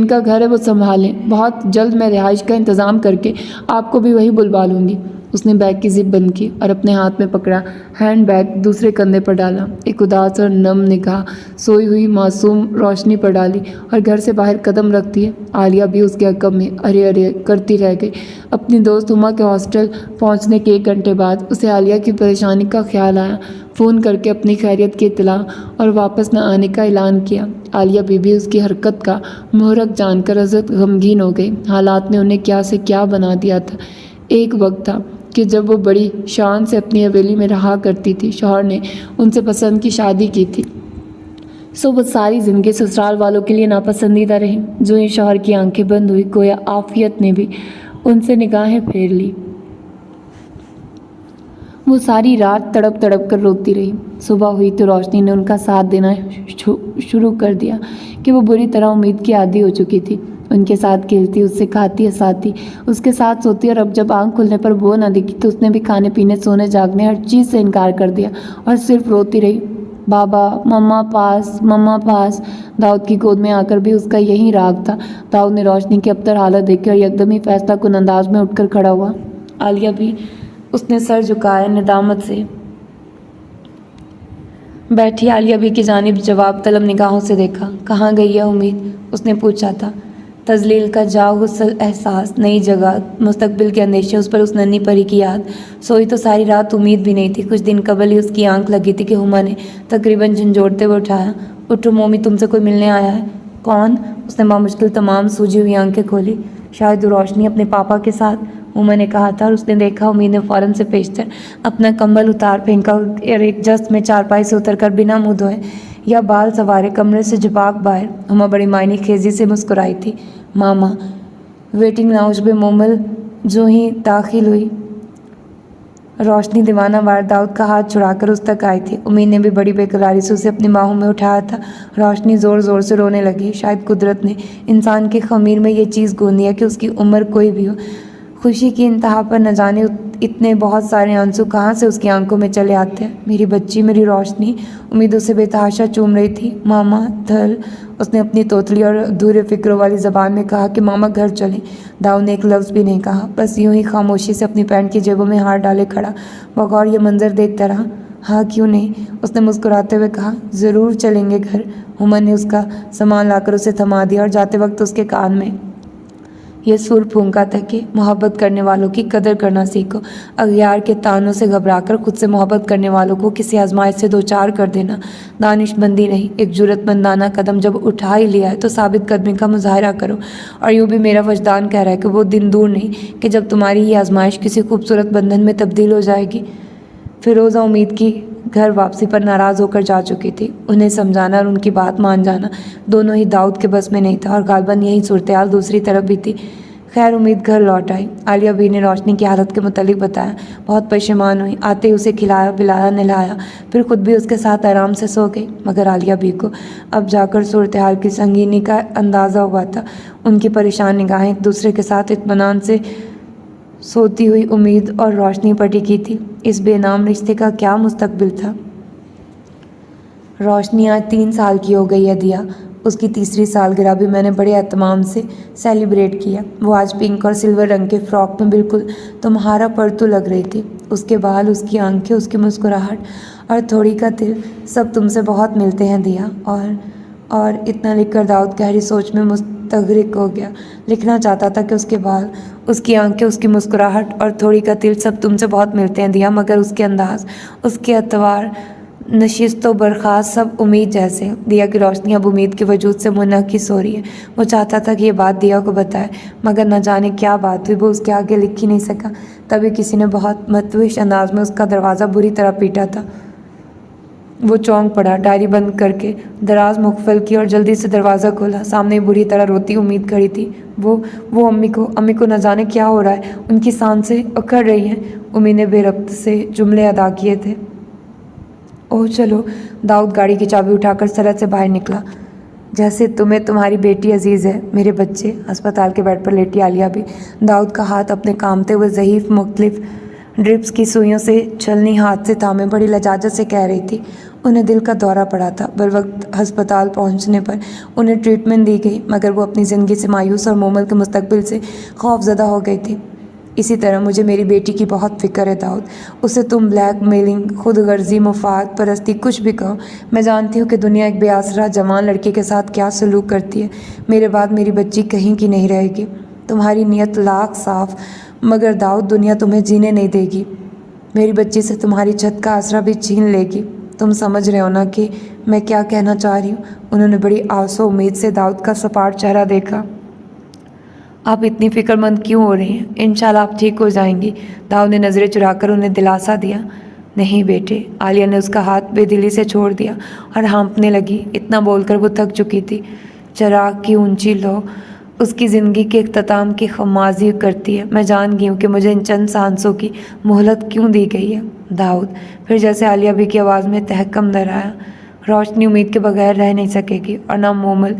کا گھر ہے وہ سنبھالیں، بہت جلد میں رہائش کا انتظام کر کے آپ کو بھی وہی بلوا لوں گی۔ اس نے بیگ کی زپ بند کی اور اپنے ہاتھ میں پکڑا ہینڈ بیگ دوسرے کندھے پر ڈالا، ایک اداس اور نم نگاہ سوئی ہوئی معصوم روشنی پر ڈالی اور گھر سے باہر قدم رکھتی ہے۔ عالیہ بھی اس کے عقب میں ارے ارے کرتی رہ گئی۔ اپنی دوست ہما کے ہاسٹل پہنچنے کے 1 گھنٹے بعد اسے عالیہ کی پریشانی کا خیال آیا، فون کر کے اپنی خیریت کی اطلاع اور واپس نہ آنے کا اعلان کیا۔ عالیہ بی بی اس کی حرکت کا محرک جان کر ازت غمگین ہو گئی۔ حالات نے انہیں کیا سے کیا بنا دیا تھا۔ ایک وقت تھا کہ جب وہ بڑی شان سے اپنی حویلی میں رہا کرتی تھی، شوہر نے ان سے پسند کی شادی کی تھی، سو وہ ساری زندگی سسرال والوں کے لیے ناپسندیدہ رہی۔ جو ہی شوہر کی آنکھیں بند ہوئی، گویا عافیت نے بھی ان سے نگاہیں پھیر لی۔ وہ ساری رات تڑپ تڑپ کر روتی رہی۔ صبح ہوئی تو روشنی نے ان کا ساتھ دینا شروع کر دیا کہ وہ بری طرح امید کی عادی ہو چکی تھی۔ ان کے ساتھ کھیلتی، اس سے کھاتی ہنساتی، اس کے ساتھ سوتی، اور اب جب آنکھ کھلنے پر وہ نہ دکھی تو اس نے بھی کھانے پینے، سونے جاگنے، ہر چیز سے انکار کر دیا اور صرف روتی رہی۔ بابا مما پاس مما پاس، داؤد کی گود میں آ کر بھی اس کا یہی راگ تھا۔ داؤد نے روشنی کی ابتر حالت دیکھی اور یکدم ہی فیصلہ کن انداز میں اٹھ کر کھڑا ہوا۔ عالیہ بھی، اس نے سر جھکایا ندامت سے بیٹھی عالیہ بھی کی جانب جواب طلب نگاہوں سے دیکھا۔ کہاں گئی ہے امید؟ اس نے پوچھا تھا۔ تذلیل کا جا غسل احساس، نئی جگہ، مستقبل کے اندیشے، اس پر اس ننھی پری کی یاد۔ سوئی تو ساری رات امید بھی نہیں تھی۔ کچھ دن قبل ہی اس کی آنکھ لگی تھی کہ ہما نے تقریباً جھنجھوڑتے ہوئے اٹھایا۔ اٹھو مومی، تم سے کوئی ملنے آیا ہے۔ کون؟ اس نے بامشکل تمام سوجی ہوئی آنکھیں کھولی۔ شاید روشنی اپنے پاپا کے ساتھ، ہما نے کہا تھا، اور اس نے دیکھا امید نے فوراً سے پیشتر اپنا کمبل اتار پھینکا اور ایک جست میں چارپائی سے اتر کر بنا منہ دھوئے یا بال سنوارے کمرے سے جھپاک باہر۔ ہما بڑی معنی خیزی سے مسکرائی تھی۔ ماما ویٹنگ لاؤنج میں مومل جو ہی داخل ہوئی، روشنی دیوانہ وار داؤد کا ہاتھ چھڑا کر اس تک آئی تھی۔ امید نے بھی بڑی بے قراری سے اسے اپنی باہوں میں اٹھایا تھا۔ روشنی زور زور سے رونے لگی۔ شاید قدرت نے انسان کے خمیر میں یہ چیز گون دیا کہ اس کی عمر کوئی بھی ہو، خوشی کی انتہا پر نہ جانے اتنے بہت سارے آنسو کہاں سے اس کی آنکھوں میں چلے آتے ہیں۔ میری بچی، میری روشنی، امید اسے بے تحاشا چوم رہی تھی۔ ماما دھل، اس نے اپنی توتلی اور ادھورے فکروں والی زبان میں کہا کہ ماما گھر چلیں۔ داؤد نے ایک لفظ بھی نہیں کہا، بس یوں ہی خاموشی سے اپنی پینٹ کی جیبوں میں ہاتھ ڈالے کھڑا بغور یہ منظر دیکھتا رہا۔ ہاں کیوں نہیں، اس نے مسکراتے ہوئے کہا، ضرور چلیں گے گھر۔ ہما نے اس کا سامان لا کر اسے تھما دیا اور جاتے وقت اس کے کان میں یہ سر پھونکا تھا کہ محبت کرنے والوں کی قدر کرنا سیکھو۔ اغیار کے طعنوں سے گھبرا کر خود سے محبت کرنے والوں کو کسی آزمائش سے دوچار کر دینا دانش مندی نہیں، ایک جرأت مندانہ قدم جب اٹھا ہی لیا ہے تو ثابت قدمی کا مظاہرہ کرو۔ اور یوں بھی میرا وجدان کہہ رہا ہے کہ وہ دن دور نہیں کہ جب تمہاری یہ آزمائش کسی خوبصورت بندھن میں تبدیل ہو جائے گی۔ فیروزہ امید کی گھر واپسی پر ناراض ہو کر جا چکی تھی۔ انہیں سمجھانا اور ان کی بات مان جانا دونوں ہی داؤد کے بس میں نہیں تھا، اور غالباً یہی صورتحال دوسری طرف بھی تھی۔ خیر امید گھر لوٹ آئی۔ عالیہ بی نے روشنی کی حالت کے متعلق بتایا۔ بہت پشیمان ہوئی، آتے ہی اسے کھلایا پلایا نہلایا، پھر خود بھی اس کے ساتھ آرام سے سو گئی۔ مگر عالیہ بی کو اب جا کر صورتحال کی سنگینی کا اندازہ ہوا تھا۔ ان کی پریشان نگاہیں ایک دوسرے کے ساتھ اطمینان سے سوتی ہوئی امید اور روشنی پر ٹکی تھی۔ اس بے نام رشتے کا کیا مستقبل تھا؟ روشنی آج 3 سال کی ہو گئی ہے دیا، اس کی تیسری سالگرہ بھی میں نے بڑے اہتمام سے سیلیبریٹ کیا۔ وہ آج پنک اور سلور رنگ کے فراک میں بالکل تمہارا پرتو لگ رہی تھی۔ اس کے بال، اس کی آنکھیں، اس کی مسکراہٹ اور تھوڑی کا دل سب تم سے بہت ملتے ہیں دیا۔ اور اتنا لکھ کر داؤد گہری سوچ میں مستغرق ہو گیا۔ لکھنا چاہتا تھا کہ اس کے بال، اس کی آنکھیں، اس کی مسکراہٹ اور تھوڑی کا دل سب تم سے بہت ملتے ہیں دیا، مگر اس کے انداز، اس کے اطوار، نشست و برخاست سب امید جیسے ہیں۔ دیا کی روشنی اب امید کے وجود سے منعکس ہو رہی ہے۔ وہ چاہتا تھا کہ یہ بات دیا کو بتائے، مگر نہ جانے کیا بات ہوئی، وہ اس کے آگے لکھ ہی نہیں سکا۔ تبھی کسی نے بہت متوش انداز میں اس کا دروازہ بری طرح پیٹا تھا۔ وہ چونک پڑا، ڈائری بند کر کے دراز مقفل کی اور جلدی سے دروازہ کھولا۔ سامنے بری طرح روتی امید کھڑی تھی۔ وہ امی کو نہ جانے کیا ہو رہا ہے، ان کی سانسیں اکھڑ رہی ہیں۔ امید نے بے ربط سے جملے ادا کیے تھے۔ اوہ چلو۔ داؤد گاڑی کی چابی اٹھا کر سرحد سے باہر نکلا۔ جیسے تمہیں تمہاری بیٹی عزیز ہے میرے بچے۔ ہسپتال کے بیڈ پر لیٹی عالیہ بھی داؤد کا ہاتھ اپنے کامتے ہوئے ضعیف مختلف ڈرپس کی سوئیوں سے چھلنی ہاتھ سے تھامے بڑی لجاجت سے کہہ رہی تھی۔ انہیں دل کا دورہ پڑا تھا۔ بروقت ہسپتال پہنچنے پر انہیں ٹریٹمنٹ دی گئی، مگر وہ اپنی زندگی سے مایوس اور مومل کے مستقبل سے خوف زدہ ہو گئی تھی۔ اسی طرح مجھے میری بیٹی کی بہت فکر ہے داؤد۔ اسے تم بلیک میلنگ، خود غرضی، مفاد پرستی کچھ بھی کہو، میں جانتی ہوں کہ دنیا ایک بے آسرا جوان لڑکے کے ساتھ کیا سلوک کرتی ہے۔ میرے بعد میری بچی کہیں کی نہیں رہے گی۔ تمہاری نیت لاکھ صاف، مگر داؤد دنیا تمہیں جینے نہیں دے گی۔ میری بچی سے تمہاری چھت کا آسرا بھی چھین لے گی۔ تم سمجھ رہے ہو نا کہ میں کیا کہنا چاہ رہی ہوں؟ انہوں نے بڑی آس و امید سے داؤد کا سپاٹ چہرہ دیکھا۔ آپ اتنی فکر مند کیوں ہو رہی ہیں؟ انشاءاللہ آپ ٹھیک ہو جائیں گی۔ داؤد نے نظریں چرا کر انہیں دلاسا دیا۔ نہیں بیٹے۔ عالیہ نے اس کا ہاتھ بے دلی سے چھوڑ دیا اور ہانپنے لگی۔ اتنا بول کر وہ تھک چکی تھی۔ چراغ کی اونچی لو اس کی زندگی کے اختتام کی خمازی کرتی ہے۔ میں جان گئی ہوں کہ مجھے ان چند سانسوں کی مہلت کیوں دی گئی ہے داؤد۔ پھر جیسے عالیہ بھی کی آواز میں تحکم در آیا، روشنی امید کے بغیر رہ نہیں سکے گی، اور نہ مومل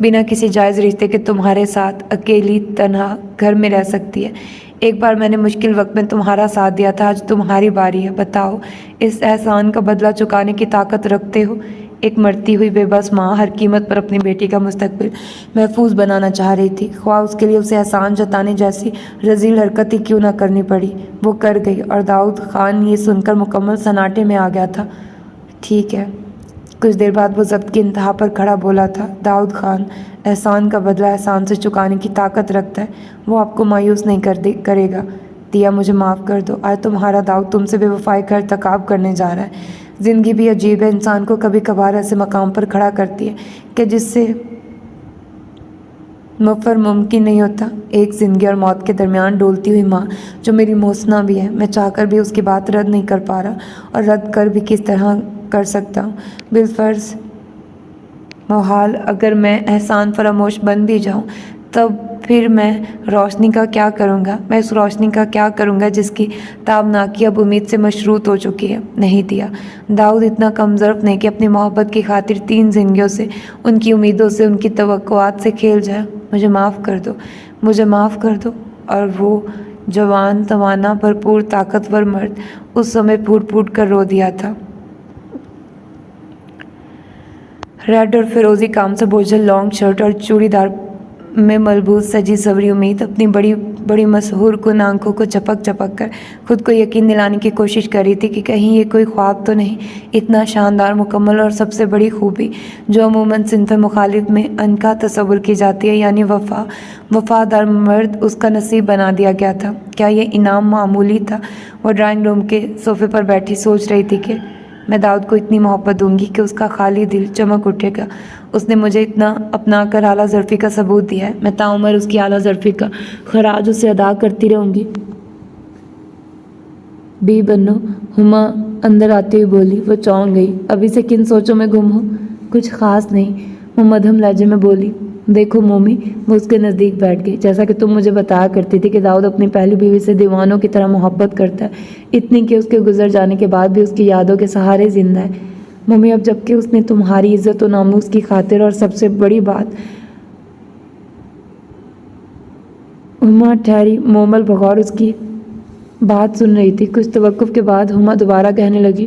بنا کسی جائز رشتے کے تمہارے ساتھ اکیلی تنہا گھر میں رہ سکتی ہے۔ ایک بار میں نے مشکل وقت میں تمہارا ساتھ دیا تھا، آج تمہاری باری ہے۔ بتاؤ اس احسان کا بدلہ چکانے کی طاقت رکھتے ہو؟ ایک مرتی ہوئی بے بس ماں ہر قیمت پر اپنی بیٹی کا مستقبل محفوظ بنانا چاہ رہی تھی، خواہ اس کے لیے اسے احسان جتانے جیسی رذیل حرکت ہی کیوں نہ کرنی پڑی۔ وہ کر گئی، اور داؤد خان یہ سن کر مکمل سناٹے میں آ گیا تھا۔ ٹھیک ہے۔ کچھ دیر بعد وہ ضبط کی انتہا پر کھڑا بولا تھا، داؤد خان احسان کا بدلہ احسان سے چکانے کی طاقت رکھتا ہے، وہ آپ کو مایوس نہیں کرے گا۔ دیا مجھے معاف کر دو، آج تمہارا داؤد تم سے بے وفائی کا ارتکاب کرنے جا رہا ہے۔ زندگی بھی عجیب ہے، انسان کو کبھی کبھار ایسے مقام پر کھڑا کرتی ہے کہ جس سے مفر ممکن نہیں ہوتا۔ ایک زندگی اور موت کے درمیان ڈولتی ہوئی ماں جو میری محسنہ بھی ہے، میں چاہ کر بھی اس کی بات رد نہیں کر پا رہا، اور رد کر بھی کس طرح کر سکتا ہوں؟ بالفرض محال اگر میں احسان فراموش بن بھی جاؤں، تب پھر میں روشنی کا کیا کروں گا؟ میں اس روشنی کا کیا کروں گا جس کی تابناکی اب امید سے مشروط ہو چکی ہے؟ نہیں دیا، داؤد اتنا کم ظرف نہیں کہ اپنی محبت کی خاطر 3 زندگیوں سے، ان کی امیدوں سے، ان کی توقعات سے کھیل جائے۔ مجھے معاف کر دو، مجھے معاف کر دو۔ اور وہ جوان، توانا، بھرپور طاقتور مرد اس سمے پھوٹ پھوٹ کر رو دیا تھا۔ ریڈ اور فیروزی کام سے بوجھل لانگ شرٹ اور چوڑی دار میں ملبوس سجی سوری امید اپنی بڑی بڑی مسحور کن آنکھوں کو چپک چپک کر خود کو یقین دلانے کی کوشش کر رہی تھی کہ کہیں یہ کوئی خواب تو نہیں۔ اتنا شاندار، مکمل اور سب سے بڑی خوبی جو عموماً صنف مخالف میں انکا تصور کی جاتی ہے، یعنی وفادار مرد، اس کا نصیب بنا دیا گیا تھا۔ کیا یہ انعام معمولی تھا؟ وہ ڈرائنگ روم کے صوفے پر بیٹھی سوچ رہی تھی کہ میں داؤد کو اتنی محبت دوں گی کہ اس کا خالی دل چمک اٹھے گا۔ اس نے مجھے اتنا اپنا کر اعلیٰ ظرفی کا ثبوت دیا ہے، میں تاعمر اس کی اعلیٰ ظرفی کا خراج اسے ادا کرتی رہوں گی۔ بی بنو، ہما اندر آتی ہوئی بولی۔ وہ چونک گئی۔ ابھی سے کن سوچوں میں گم ہو؟ کچھ خاص نہیں، وہ مدھم لہجے میں بولی۔ دیکھو مومی، وہ اس کے نزدیک بیٹھ گئی، جیسا کہ تم مجھے بتایا کرتی تھی کہ داؤد اپنی پہلی بیوی سے دیوانوں کی طرح محبت کرتا ہے، اتنی کہ اس کے گزر جانے کے بعد بھی اس کی یادوں کے سہارے زندہ ہے۔ مومی، اب جبکہ اس نے تمہاری عزت و ناموس کی خاطر، اور سب سے بڑی بات، ہما ٹھہری، مومل بغور اس کی بات سن رہی تھی۔ کچھ توقف کے بعد ہما دوبارہ کہنے لگی،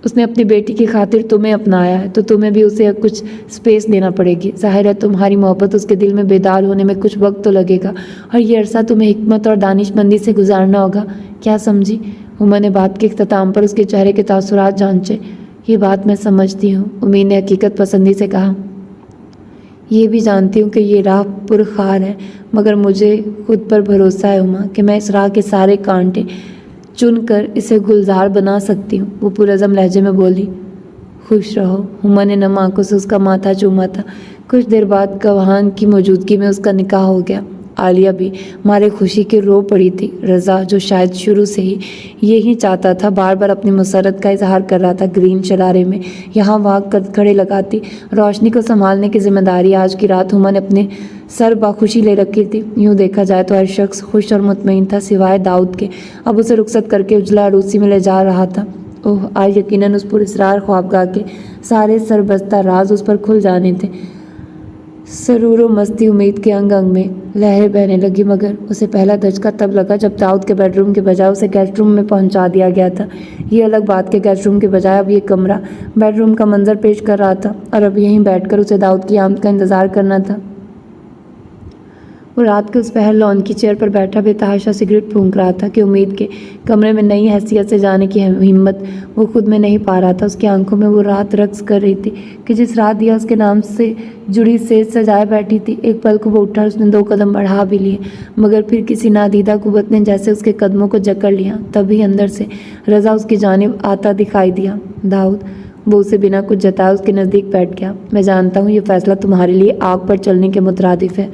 اس نے اپنی بیٹی کی خاطر تمہیں اپنایا ہے تو تمہیں بھی اسے کچھ سپیس دینا پڑے گی. ظاہر ہے تمہاری محبت اس کے دل میں بیدار ہونے میں کچھ وقت تو لگے گا اور یہ عرصہ تمہیں حکمت اور دانش مندی سے گزارنا ہوگا. کیا سمجھی؟ ہما نے بات کے اختتام پر اس کے چہرے کے تاثرات جانچے. یہ بات میں سمجھتی ہوں، امید نے حقیقت پسندی سے کہا. یہ بھی جانتی ہوں کہ یہ راہ پرخار ہے، مگر مجھے خود پر بھروسہ ہے ہما کہ میں اس راہ کے سارے کانٹے چن کر اسے گلزار بنا سکتی ہوں. وہ پرعزم لہجے میں بولی. خوش رہو. ہما نے نم آنکھوں سے اس کا ماتھا چوما تھا. کچھ دیر بعد گواہان کی موجودگی میں اس کا نکاح ہو گیا. عالیہ بھی مارے خوشی کے رو پڑی تھی. رضا جو شاید شروع سے ہی یہی چاہتا تھا، بار بار اپنی مسرت کا اظہار کر رہا تھا. گرین شرارے میں یہاں وہاں کھڑے لگاتی. روشنی کو سنبھالنے کی ذمہ داری آج کی رات ہما نے اپنے سر باخوشی لے رکھی تھی. یوں دیکھا جائے تو ہر شخص خوش اور مطمئن تھا سوائے داؤد کے. اب اسے رخصت کر کے اجلا عروسی میں لے جا رہا تھا. اوہ، آج یقیناً اس پر اسرار خوابگاہ کے سارے سربستہ راز اس پر کھل جانے تھے. سرور و مستی امید کے انگ انگ میں لہریں بہنے لگی، مگر اسے پہلا دھچکا تب لگا جب داؤد کے بیڈ روم کے بجائے اسے گیسٹ روم میں پہنچا دیا گیا تھا. یہ الگ بات کہ گیسٹ روم کے بجائے اب یہ کمرہ بیڈ روم کا منظر پیش کر رہا تھا اور اب یہیں بیٹھ کر اسے داؤد کی آمد کا انتظار کرنا تھا. وہ رات کے اس پہر لان کی چیئر پر بیٹھا بے تحاشا سگریٹ پھونک رہا تھا کہ امید کے کمرے میں نئی حیثیت سے جانے کی ہمت وہ خود میں نہیں پا رہا تھا. اس کی آنکھوں میں وہ رات رقص کر رہی تھی کہ جس رات دیا اس کے نام سے جڑی سیج سجائے بیٹھی تھی. ایک پل کو وہ اٹھا، اس نے 2 قدم بڑھا بھی لیے، مگر پھر کسی نادیدہ قوت نے جیسے اس کے قدموں کو جکڑ لیا. تبھی اندر سے رضا اس کی جانب آتا دکھائی دیا. داؤد. وہ اسے بنا کچھ جتائے اس کے نزدیک بیٹھ گیا. میں جانتا ہوں یہ فیصلہ تمہارے لیے آگ پر چلنے کے مترادف ہے،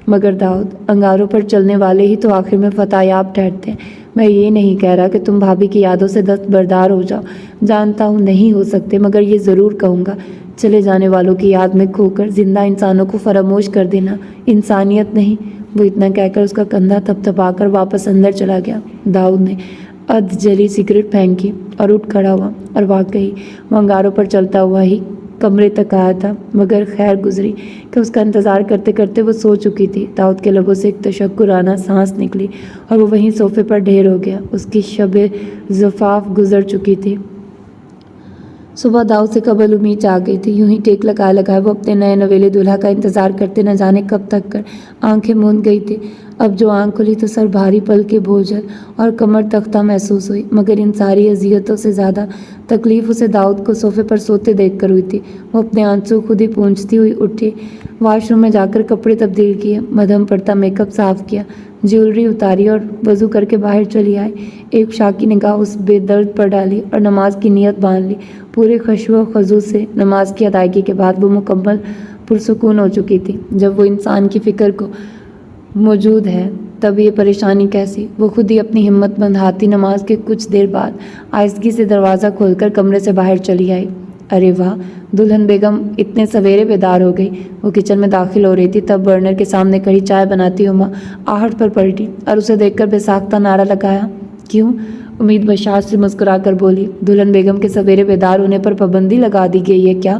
مگر داؤد، انگاروں پر چلنے والے ہی تو آخر میں فتح یاب ٹھہرتے ہیں. میں یہ نہیں کہہ رہا کہ تم بھابھی کی یادوں سے دستبردار ہو جاؤ. جانتا ہوں نہیں ہو سکتے، مگر یہ ضرور کہوں گا چلے جانے والوں کی یاد میں کھو کر زندہ انسانوں کو فراموش کر دینا انسانیت نہیں. وہ اتنا کہہ کر اس کا کندھا تھپتھپا کر واپس اندر چلا گیا. داؤد نے ادھ جلی سگریٹ پھینکی اور اٹھ کھڑا ہوا، اور واقعی وہ انگاروں پر چلتا ہوا ہی کمرے تک آیا تھا. مگر خیر گزری کہ اس کا انتظار کرتے کرتے وہ سو چکی تھی. داؤد کے لبوں سے ایک تشکرانہ سانس نکلی اور وہ وہیں صوفے پر ڈھیر ہو گیا. اس کی شب زفاف گزر چکی تھی. صبح داؤد سے قبل امید جاگ گئی تھی. یوں ہی ٹیک لگائے وہ اپنے نئے نویلے دولہا کا انتظار کرتے نہ جانے کب تک کر آنکھیں موند گئی تھی. اب جو آنکھ کھلی تو سر بھاری، پل کے بوجھل اور کمر تختہ محسوس ہوئی. مگر ان ساری اذیتوں سے زیادہ تکلیف اسے داؤد کو صوفے پر سوتے دیکھ کر ہوئی تھی. وہ اپنے آنسو خود ہی پونچھتی ہوئی اٹھی، واش روم میں جا کر کپڑے تبدیل کیے، مدھم پڑتا میک اپ صاف کیا، جیولری اتاری اور وضو کر کے باہر چلی آئی. ایک شاکی نگاہ اس بے درد پر ڈالی اور نماز کی نیت باندھ لی. پورے خشوع و خضوع سے نماز کی ادائیگی کے بعد وہ مکمل پرسکون ہو چکی تھی. جب وہ انسان کی فکر کو موجود ہے تب یہ پریشانی کیسی؟ وہ خود ہی اپنی ہمت بندھاتی نماز کے کچھ دیر بعد آہستگی سے دروازہ کھول کر کمرے سے باہر چلی آئی. ارے واہ، دلہن بیگم اتنے سویرے بیدار ہو گئی. وہ کچن میں داخل ہو رہی تھی تب برنر کے سامنے کڑی چائے بناتی ہما آہٹ پر پلٹی اور اسے دیکھ کر بے ساختہ نعرہ لگایا. کیوں؟ امید بشاش سے مسکرا کر بولی. دلہن بیگم کے سویرے بیدار ہونے پر پابندی لگا دی گئی ہے کیا؟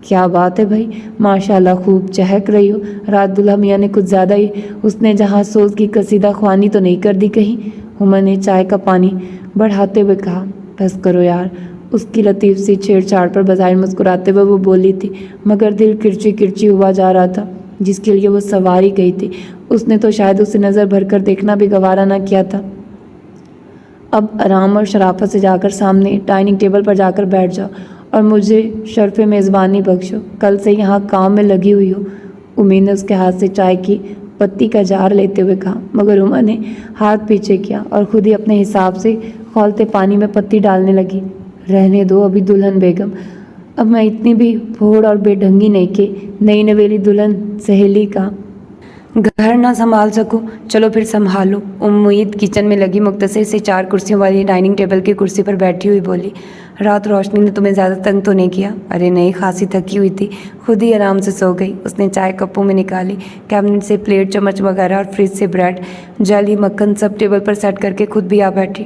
کیا بات ہے بھائی، ماشاء اللہ خوب چہک رہی ہو. رات دلہا میاں نے کچھ زیادہ ہی اس نے جہاں سوز کی قصیدہ خوانی تو نہیں کر دی کہیں؟ ہما نے چائے کا پانی بڑھاتے ہوئے کہا. بس کرو یار. اس کی لطیف سی چھیڑ چھاڑ پر بظاہر مسکراتے ہوئے وہ بولی تھی، مگر دل کرچی کرچی ہوا جا رہا تھا. جس کے لیے وہ سواری گئی تھی اس نے تو شاید اسے نظر بھر کر دیکھنا بھی گوارا نہ کیا تھا. اب آرام اور شرافت سے جا کر سامنے ڈائننگ ٹیبل پر جا کر بیٹھ جاؤ اور مجھے شرف میزبانی بخشو. کل سے یہاں کام میں لگی ہوئی ہو. امید نے اس کے ہاتھ سے چائے کی پتی کا جار لیتے ہوئے کہا، مگر عمر نے ہاتھ پیچھے کیا اور خود ہی اپنے حساب سے کھولتے پانی میں پتی ڈالنے لگی. رہنے دو ابھی دلہن بیگم، اب میں اتنی بھی پھوڑ اور بے ڈھنگی نہیں کہ نئی نویلی دلہن سہیلی کا گھر نہ سنبھال سکو. چلو پھر سنبھالو. امید کچن میں لگی مختصر سے 4 کرسیوں والی ڈائننگ ٹیبل کی کرسی پر بیٹھی ہوئی بولی. رات روشنی نے تمہیں زیادہ تنگ تو نہیں کیا؟ ارے نہیں، خاصی تھکی ہوئی تھی، خود ہی آرام سے سو گئی. اس نے چائے کپوں میں نکالی، کیبنٹ سے پلیٹ چمچ وغیرہ اور فریج سے بریڈ جیلی مکھن سب ٹیبل پر سیٹ کر کے خود بھی آ بیٹھی.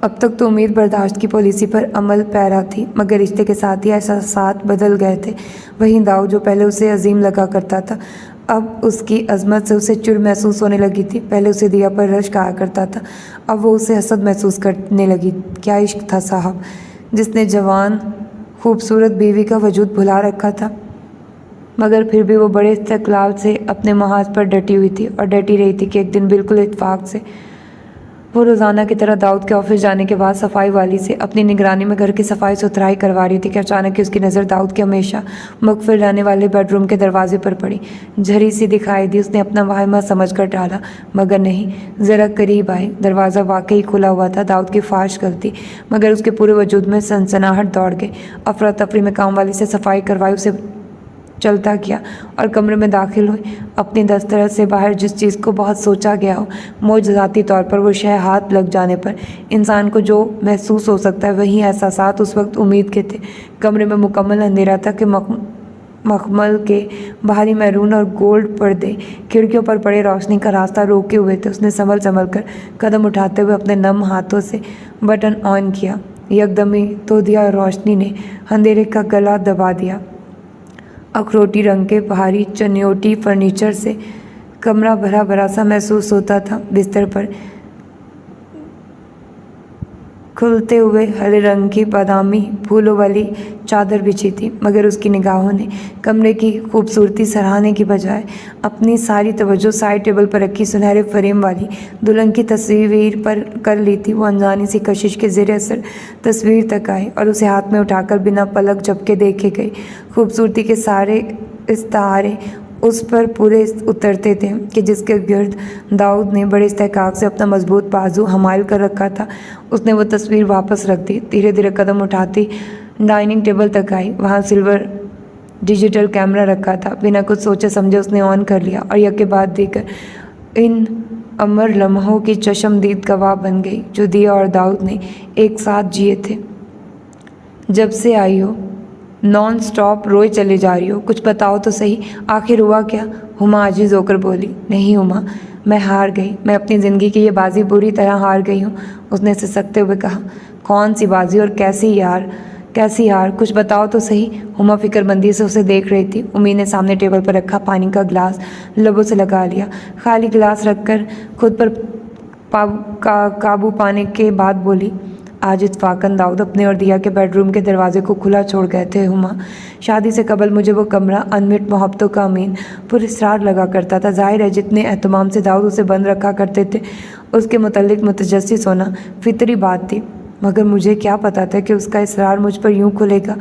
اب تک تو امید برداشت کی پالیسی پر عمل پیرا تھی، مگر رشتے کے ساتھ ہی احساسات بدل گئے تھے۔ وہیں داؤد جو پہلے اسے عظیم لگا کرتا تھا، اب اس کی عظمت سے اسے چڑ محسوس ہونے لگی تھی۔ پہلے اسے دیا پر رشک آیا کرتا تھا، اب وہ اسے حسد محسوس کرنے لگی۔ کیا عشق تھا صاحب، جس نے جوان خوبصورت بیوی کا وجود بھلا رکھا تھا، مگر پھر بھی وہ بڑے استقلال سے اپنے محاذ پر ڈٹی ہوئی تھی، اور ڈٹی رہی تھی کہ ایک دن بالکل اتفاق سے وہ روزانہ کی طرح داؤد کے آفس جانے کے بعد صفائی والی سے اپنی نگرانی میں گھر کی صفائی ستھرائی کروا رہی تھی کہ اچانک اس کی نظر داؤد کے ہمیشہ مغفل رہنے والے بیڈ روم کے دروازے پر پڑی۔ جھری سی دکھائی دی، اس نے اپنا واہمہ سمجھ کر ڈالا، مگر نہیں۔ ذرا قریب آئی، دروازہ واقعی کھلا ہوا تھا۔ داؤد کی فاش غلطی، مگر اس کے پورے وجود میں سنسناہٹ دوڑ گئی۔ افراتفری میں کام والی سے صفائی کروائی، اسے چلتا کیا اور کمرے میں داخل ہوئی۔ اپنی دسترس سے باہر جس چیز کو بہت سوچا گیا ہو، معجزاتی طور پر وہ شے ہاتھ لگ جانے پر انسان کو جو محسوس ہو سکتا ہے، وہی احساسات اس وقت امید کے تھے۔ کمرے میں مکمل اندھیرا تھا کہ مخمل کے بھاری میرون اور گولڈ پردے کھڑکیوں پر پڑے روشنی کا راستہ روکے ہوئے تھے۔ اس نے سنبھل کر قدم اٹھاتے ہوئے اپنے نم ہاتھوں سے بٹن آن کیا۔ یکدمی تو دیا روشنی نے اندھیرے کا گلا دبا دیا۔ اخروٹی رنگ کے بھاری چنیوٹی فرنیچر سے کمرہ بھرا بھرا سا محسوس ہوتا تھا۔ بستر پر کھلتے ہوئے ہرے رنگ کی بادامی پھولوں والی چادر بچھی تھی، مگر اس کی نگاہوں نے کمرے کی خوبصورتی سراہنے کی بجائے اپنی ساری توجہ سائڈ ٹیبل پر رکھی سنہرے فریم والی دلہن کی تصویر پر کر لی تھی۔ وہ انجانی سی کشش کے زیر اثر تصویر تک آئی اور اسے ہاتھ میں اٹھا کر بنا پلک جھپکے دیکھے گئی۔ خوبصورتی کے سارے استعارے اس پر پورے اترتے تھے کہ جس کے گرد داؤد نے بڑے استحقاق سے اپنا مضبوط بازو حمائل کر رکھا تھا۔ اس نے وہ تصویر واپس رکھ دی، دھیرے دھیرے قدم اٹھاتی ڈائننگ ٹیبل تک آئی۔ وہاں سلور ڈیجیٹل کیمرہ رکھا تھا۔ بنا کچھ سوچے سمجھے اس نے آن کر لیا اور یک کے بعد دیگر ان امر لمحوں کی چشمدید گواہ بن گئی جو دیا اور داؤد نے ایک ساتھ جیے تھے۔ جب سے آئی ہو نان سٹاپ روئے چلے جا رہی ہو، کچھ بتاؤ تو صحیح، آخر ہوا کیا؟ ہما عاجز ہو کر بولی۔ نہیں ہما، میں ہار گئی، میں اپنی زندگی کی یہ بازی بری طرح ہار گئی ہوں، اس نے سسکتے ہوئے کہا۔ کون سی بازی اور کیسی ہار؟ کچھ بتاؤ تو صحیح۔ ہما فکر مندی سے اسے دیکھ رہی تھی۔ امید نے سامنے ٹیبل پر رکھا پانی کا گلاس لبوں سے لگا لیا۔ خالی گلاس رکھ کر خود پر قابو پانے کے بعد بولی، آج اتفاقاً داؤد اپنے اور دیا کے بیڈ روم کے دروازے کو کھلا چھوڑ گئے تھے۔ ہما، شادی سے قبل مجھے وہ کمرہ انمٹ محبتوں کا امین پر اسرار لگا کرتا تھا۔ ظاہر ہے جتنے اہتمام سے داؤد اسے بند رکھا کرتے تھے، اس کے متعلق متجسس ہونا فطری بات تھی، مگر مجھے کیا پتا تھا کہ اس کا اسرار مجھ پر یوں کھلے گا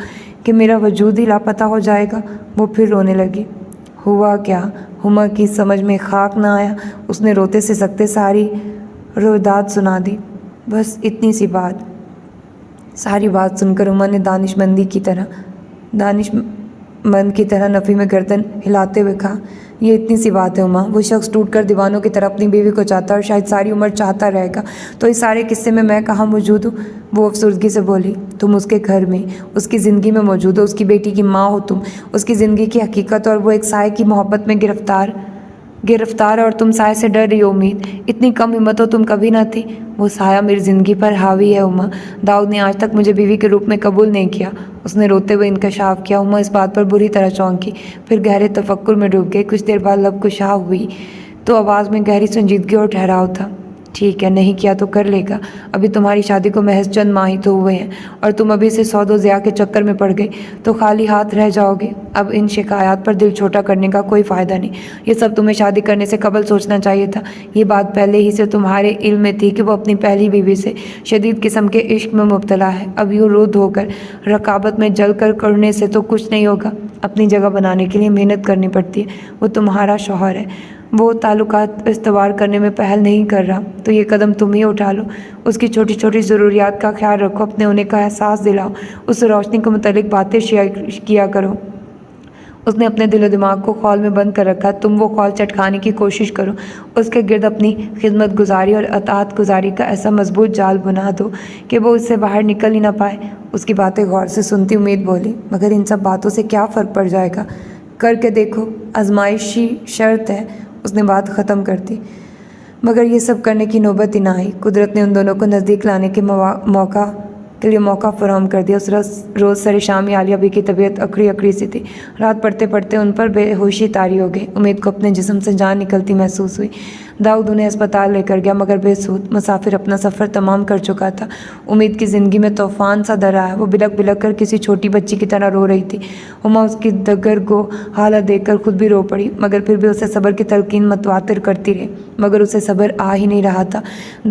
کہ میرا وجود ہی لاپتہ ہو جائے گا۔ وہ پھر رونے لگی۔ ہوا کیا؟ ہما کی سمجھ میں خاک نہ آیا۔ اس نے روتے سسکتے ساری رویداد سنا دی۔ بس اتنی سی بات۔ ساری بات سن کر ہما نے دانش مند کی طرح نفی میں گردن ہلاتے ہوئے کہا، یہ اتنی سی بات ہے ہما۔ وہ شخص ٹوٹ کر دیوانوں کی طرح اپنی بیوی کو چاہتا ہے اور شاید ساری عمر چاہتا رہے گا، تو اس سارے قصے میں کہاں موجود ہوں؟ وہ افسردگی سے بولی۔ تم اس کے گھر میں، اس کی زندگی میں موجود ہو، اس کی بیٹی کی ماں ہو تم، اس کی زندگی کی حقیقت، اور وہ ایک سائے کی محبت میں گرفتار ہے اور تم سائے سے ڈر رہی ہو۔ امید، اتنی کم ہمت ہو تم کبھی نہ تھی۔ وہ سایہ میری زندگی پر حاوی ہے ہما۔ داؤد نے آج تک مجھے بیوی کے روپ میں قبول نہیں کیا، اس نے روتے ہوئے انکشاف کیا۔ ہما اس بات پر بری طرح چونکی، پھر گہرے تفکر میں ڈوب گئی۔ کچھ دیر بعد لب کشا ہوئی تو آواز میں گہری سنجیدگی اور ٹھہراؤ تھا۔ ٹھیک ہے، نہیں کیا تو کر لے گا، ابھی تمہاری شادی کو محض چند ماہ ہی تو ہوئے ہیں، اور تم ابھی سے سود و ضیاء کے چکر میں پڑ گئی تو خالی ہاتھ رہ جاؤ گے۔ اب ان شکایات پر دل چھوٹا کرنے کا کوئی فائدہ نہیں، یہ سب تمہیں شادی کرنے سے قبل سوچنا چاہیے تھا۔ یہ بات پہلے ہی سے تمہارے علم میں تھی کہ وہ اپنی پہلی بیوی سے شدید قسم کے عشق میں مبتلا ہے۔ اب یوں رو دھو کر رقابت میں جل کر کرنے سے تو کچھ نہیں ہوگا، اپنی جگہ بنانے کے لیے محنت کرنی پڑتی ہے۔ وہ تمہارا شوہر ہے، وہ تعلقات استوار کرنے میں پہل نہیں کر رہا، تو یہ قدم تم ہی اٹھا لو۔ اس کی چھوٹی چھوٹی ضروریات کا خیال رکھو، اپنے ہونے کا احساس دلاؤ، اس سے روشنی کو متعلق باتیں شیئر کیا کرو۔ اس نے اپنے دل و دماغ کو خول میں بند کر رکھا، تم وہ خول چٹکانے کی کوشش کرو، اس کے گرد اپنی خدمت گزاری اور اطاعت گزاری کا ایسا مضبوط جال بنا دو کہ وہ اس سے باہر نکل ہی نہ پائے۔ اس کی باتیں غور سے سنتی امید بولی، مگر ان سب باتوں سے کیا فرق پڑ جائے گا؟ کر کے دیکھو، آزمائشی شرط ہے، اس نے بات ختم کر دی۔ مگر یہ سب کرنے کی نوبت ہی نہ آئی۔ قدرت نے ان دونوں کو نزدیک لانے کے لیے موقع فراہم کر دیا۔ اس روز سر شام عالیہ بی کی طبیعت اکڑی اکڑی سی تھی۔ رات پڑتے پڑتے ان پر بے ہوشی طاری ہو گئی۔ امید کو اپنے جسم سے جان نکلتی محسوس ہوئی۔ داؤد انہیں اسپتال لے کر گیا مگر بے سود۔ مسافر اپنا سفر تمام کر چکا تھا۔ امید کی زندگی میں طوفان سا در آیا۔ وہ بلک بلک کر کسی چھوٹی بچی کی طرح رو رہی تھی۔ ہما اس کی دگرگو حالت دیکھ کر خود بھی رو پڑی مگر پھر بھی اسے صبر کی تلقین متواتر کرتی رہی مگر اسے صبر آ ہی نہیں رہا تھا۔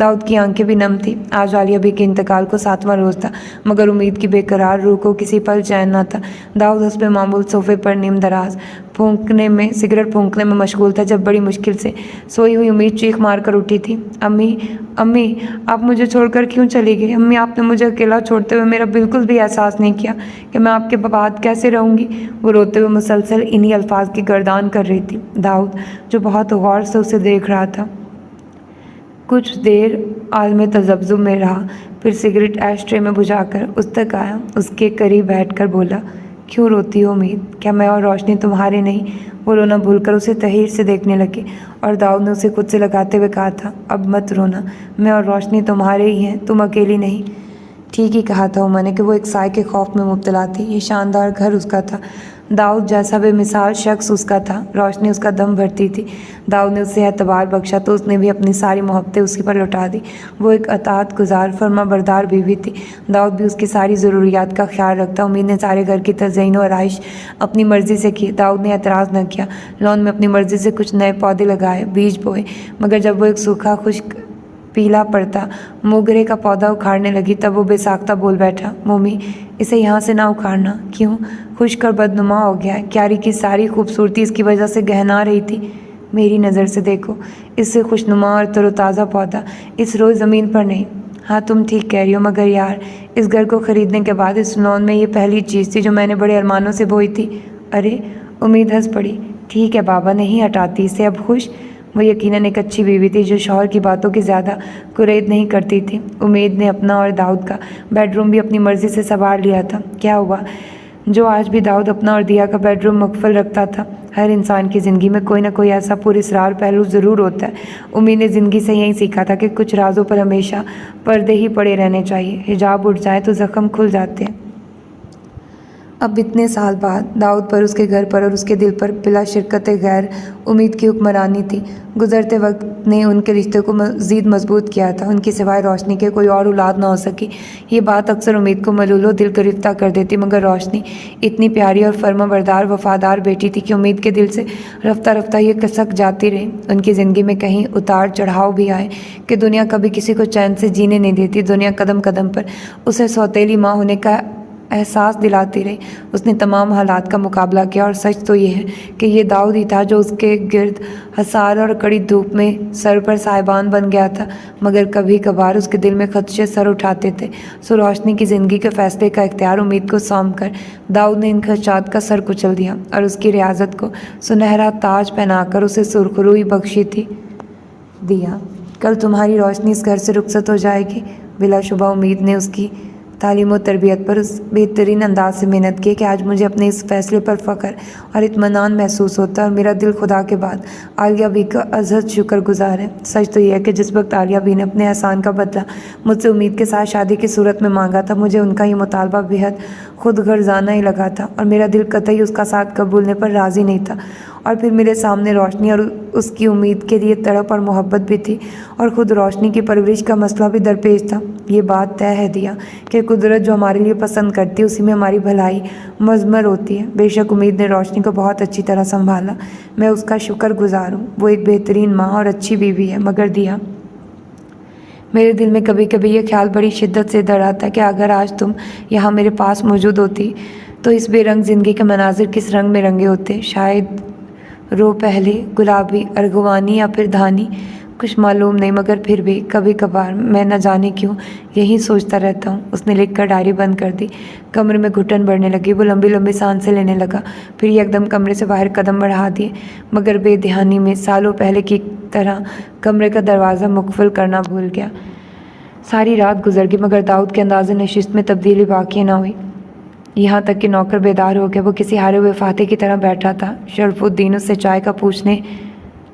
داؤد کی آنکھیں بھی نم تھیں۔ آج عالیہ بی کے انتقال کو 7واں روز تھا مگر امید کی بے قرار روح کو کسی پل چین نہ تھا۔ داؤد حسب معمول صوفے پر نیم دراز سگریٹ پھونکنے میں مشغول تھا جب بڑی مشکل سے سوئی ہوئی امید چیخ مار کر اٹھی تھی۔ امی آپ مجھے چھوڑ کر کیوں چلی گئی؟ امی آپ نے مجھے اکیلا چھوڑتے ہوئے میرا بالکل بھی احساس نہیں کیا کہ میں آپ کے بعد کیسے رہوں گی؟ وہ روتے ہوئے مسلسل انہی الفاظ کی گردان کر رہی تھی۔ داؤد جو بہت غور سے اسے دیکھ رہا تھا کچھ دیر عالم تذبذب میں رہا، پھر سگریٹ ایش ٹرے میں بجھا کر اس تک آیا، اس کے قریب بیٹھ کر بولا، کیوں روتی ہو امید؟ کیا میں اور روشنی تمہارے نہیں؟ وہ رونا بھول کر اسے تحیر سے دیکھنے لگے اور داؤد نے اسے خود سے لگاتے ہوئے کہا تھا، اب مت رونا، میں اور روشنی تمہارے ہی ہیں، تم اکیلی نہیں۔ ٹھیک ہی کہا تھا میں نے کہ وہ ایک سائے کے خوف میں مبتلا تھی۔ یہ شاندار گھر اس کا تھا، داؤد جیسا بے مثال شخص اس کا تھا، روشنی اس کا دم بھرتی تھی۔ داؤد نے اسے اعتبار بخشا تو اس نے بھی اپنی ساری محبتیں اسی پر لوٹا دی۔ وہ ایک اطاعت گزار فرما بردار بیوی تھی۔ داؤد بھی اس کی ساری ضروریات کا خیال رکھتا۔ امید نے سارے گھر کی تزئین و آرائش اپنی مرضی سے کی۔ داؤد نے اعتراض نہ کیا۔ لان میں اپنی مرضی سے کچھ نئے پودے لگائے، بیج بوئے، مگر جب وہ ایک سوکھا خشک پیلا پڑتا موگرے کا پودا اکھاڑنے لگی تب وہ بے ساختہ بول بیٹھا، مومی اسے یہاں سے نہ اکھاڑنا۔ کیوں؟ خشک اور بدنما ہو گیا ہے۔ کیاری کی ساری خوبصورتی اس کی وجہ سے گہنا رہی تھی۔ میری نظر سے دیکھو، اس سے خوشنما اور تر و تازہ پودا اس روز زمین پر نہیں۔ ہاں تم ٹھیک کہہ رہی ہو مگر یار، اس گھر کو خریدنے کے بعد اس لان میں یہ پہلی چیز تھی جو میں نے بڑے ارمانوں سے بوئی تھی۔ ارے امید ہنس پڑی، ٹھیک ہے بابا، نہیں ہٹاتی اسے، اب خوش؟ وہ یقیناً ایک اچھی بیوی تھی جو شوہر کی باتوں کی زیادہ قرید نہیں کرتی تھی۔ امید نے اپنا اور داؤد کا بیڈ روم بھی اپنی مرضی سے سنوار لیا تھا۔ کیا ہوا؟ جو آج بھی داؤد اپنا اور دیا کا بیڈ روم مقفل رکھتا تھا۔ ہر انسان کی زندگی میں کوئی نہ کوئی ایسا پراسرار پہلو ضرور ہوتا ہے۔ امید نے زندگی سے یہی سیکھا تھا کہ کچھ رازوں پر ہمیشہ پردے ہی پڑے رہنے چاہیے، حجاب اٹھ جائے تو زخم کھل جاتے ہیں۔ اب اتنے سال بعد داؤد پر، اس کے گھر پر اور اس کے دل پر بلا شرکت غیر امید کی حکمرانی تھی۔ گزرتے وقت نے ان کے رشتے کو مزید مضبوط کیا تھا۔ ان کی سوائے روشنی کے کوئی اور اولاد نہ ہو سکی۔ یہ بات اکثر امید کو ملول و دل گرفتہ کر دیتی مگر روشنی اتنی پیاری اور فرما بردار وفادار بیٹی تھی کہ امید کے دل سے رفتہ رفتہ یہ کسک جاتی رہی۔ ان کی زندگی میں کہیں اتار چڑھاؤ بھی آئے کہ دنیا کبھی کسی کو چین سے جینے نہیں دیتی۔ دنیا قدم قدم پر اسے سوتیلی ماں ہونے کا احساس دلاتی رہی۔ اس نے تمام حالات کا مقابلہ کیا اور سچ تو یہ ہے کہ یہ داؤد ہی تھا جو اس کے گرد حسار اور کڑی دھوپ میں سر پر سائبان بن گیا تھا مگر کبھی کبھار اس کے دل میں خدشے سر اٹھاتے تھے۔ سو روشنی کی زندگی کے فیصلے کا اختیار امید کو سونپ کر داؤد نے ان خدشات کا سر کچل دیا اور اس کی ریاضت کو سنہرا تاج پہنا کر اسے سرخروئی بخشی تھی۔ دیا کل تمہاری روشنی اس گھر سے رخصت ہو جائے گی۔ بلا شبہ امید نے اس کی تعلیم و تربیت پر اس بہترین انداز سے محنت کی کہ آج مجھے اپنے اس فیصلے پر فخر اور اطمینان محسوس ہوتا ہے اور میرا دل خدا کے بعد عالیہ بی کا ازحد شکر گزار ہے۔ سچ تو یہ ہے کہ جس وقت عالیہ بی نے اپنے احسان کا بدلہ مجھ سے امید کے ساتھ شادی کی صورت میں مانگا تھا مجھے ان کا یہ مطالبہ بےحد خود غرضانہ ہی لگا تھا اور میرا دل قطعی اس کا ساتھ قبولنے پر راضی نہیں تھا۔ اور پھر میرے سامنے روشنی اور اس کی امید کے لیے تڑپ اور محبت بھی تھی اور خود روشنی کی پرورش کا مسئلہ بھی درپیش تھا۔ یہ بات طے ہے دیا کہ قدرت جو ہمارے لیے پسند کرتی ہے اسی میں ہماری بھلائی مضمر ہوتی ہے۔ بے شک امید نے روشنی کو بہت اچھی طرح سنبھالا، میں اس کا شکر گزار ہوں۔ وہ ایک بہترین ماں اور اچھی بیوی ہے مگر دیا میرے دل میں کبھی کبھی یہ خیال بڑی شدت سے ڈر آتا ہے کہ اگر آج تم یہاں میرے پاس موجود ہوتی تو اس بے رنگ زندگی کے مناظر کس رنگ میں رنگے ہوتے؟ شاید رو پہلے گلابی، ارغوانی یا پھر دھانی، کچھ معلوم نہیں مگر پھر بھی کبھی کبھار میں نہ جانے کیوں یہی سوچتا رہتا ہوں۔ اس نے لکھ کر ڈائری بند کر دی۔ کمرے میں گھٹن بڑھنے لگی۔ وہ لمبی لمبی سانسیں لینے لگا، پھر ایک دم کمرے سے باہر قدم بڑھا دیے مگر بے دھیانی میں سالوں پہلے کی طرح کمرے کا دروازہ مقفل کرنا بھول گیا۔ ساری رات گزر گئی مگر داؤد کے انداز نشست میں تبدیلی واقع نہ ہوئی، یہاں تک کہ نوکر بیدار ہو گیا۔ وہ کسی ہارے ہوئے فاتح کی طرح بیٹھا تھا۔ شرف الدین اس سے چائے کا پوچھنے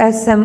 SM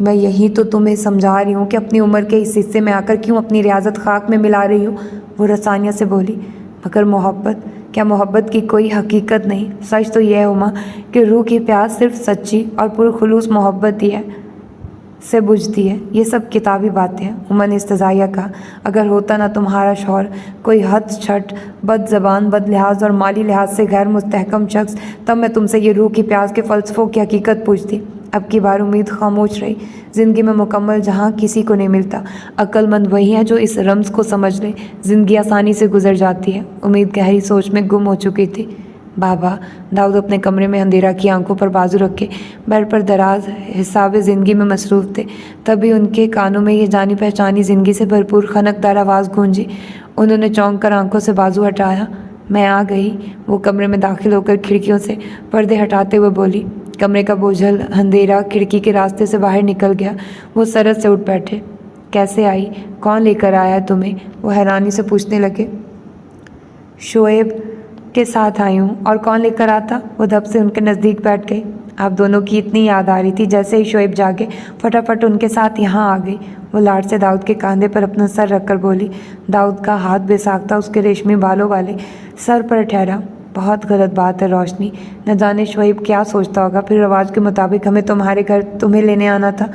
میں یہی تو تمہیں سمجھا رہی ہوں کہ اپنی عمر کے اس حصے میں آ کر کیوں اپنی ریاضت خاک میں ملا رہی ہو، وہ رسانیہ سے بولی۔ مگر محبت، کیا محبت کی کوئی حقیقت نہیں؟ سچ تو یہ ہے ہما کہ روح کی پیاس صرف سچی اور پرخلوص محبت ہی ہے سے بجھتی ہے، یہ سب کتابی باتیں ہیں۔ ہما نے استزائیہ کہا، اگر ہوتا نہ تمہارا شوہر کوئی ہت چھٹ، بد زبان، بد لحاظ اور مالی لحاظ سے غیر مستحکم شخص، تب میں تم سے یہ روح کی پیاس کے فلسفوں کی حقیقت پوچھتی۔ اب کی بار امید خاموش رہی۔ زندگی میں مکمل جہاں کسی کو نہیں ملتا، عقل مند وہی ہے جو اس رمز کو سمجھ لے، زندگی آسانی سے گزر جاتی ہے۔ امید گہری سوچ میں گم ہو چکی تھی۔ بابا، داؤد اپنے کمرے میں اندھیرا کی آنکھوں پر بازو رکھے بیڈ پر دراز حساب زندگی میں مصروف تھے۔ تبھی ان کے کانوں میں یہ جانی پہچانی زندگی سے بھرپور خنکدار آواز گونجی۔ انہوں نے چونک کر آنکھوں سے بازو ہٹایا۔ میں آ گئی، وہ کمرے میں داخل ہو کر کھڑکیوں سے پردے ہٹاتے ہوئے بولی۔ کمرے کا بوجھل اندھیرا کھڑکی کے راستے سے باہر نکل گیا۔ وہ سرت سے اٹھ بیٹھے۔ کیسے آئی؟ کون لے کر آیا تمہیں؟ وہ حیرانی سے پوچھنے لگے۔ شعیب کے ساتھ آئی ہوں، اور کون لے کر آتا؟ وہ دھپ سے ان کے نزدیک بیٹھ گئی۔ آپ دونوں کی اتنی یاد آ رہی تھی، جیسے ہی شعیب جاگے فٹافٹ ان کے ساتھ یہاں آ گئی۔ وہ لاڈ سے داؤد کے کاندھے پر اپنا سر رکھ کر بولی۔ داؤد کا ہاتھ بے ساختہ اس کے ریشمی بالوں والے سر پر ٹھہرا۔ بہت غلط بات ہے روشنی، نہ جانے شعیب کیا سوچتا ہوگا، پھر رواج کے مطابق ہمیں تمہارے گھر تمہیں لینے آنا تھا،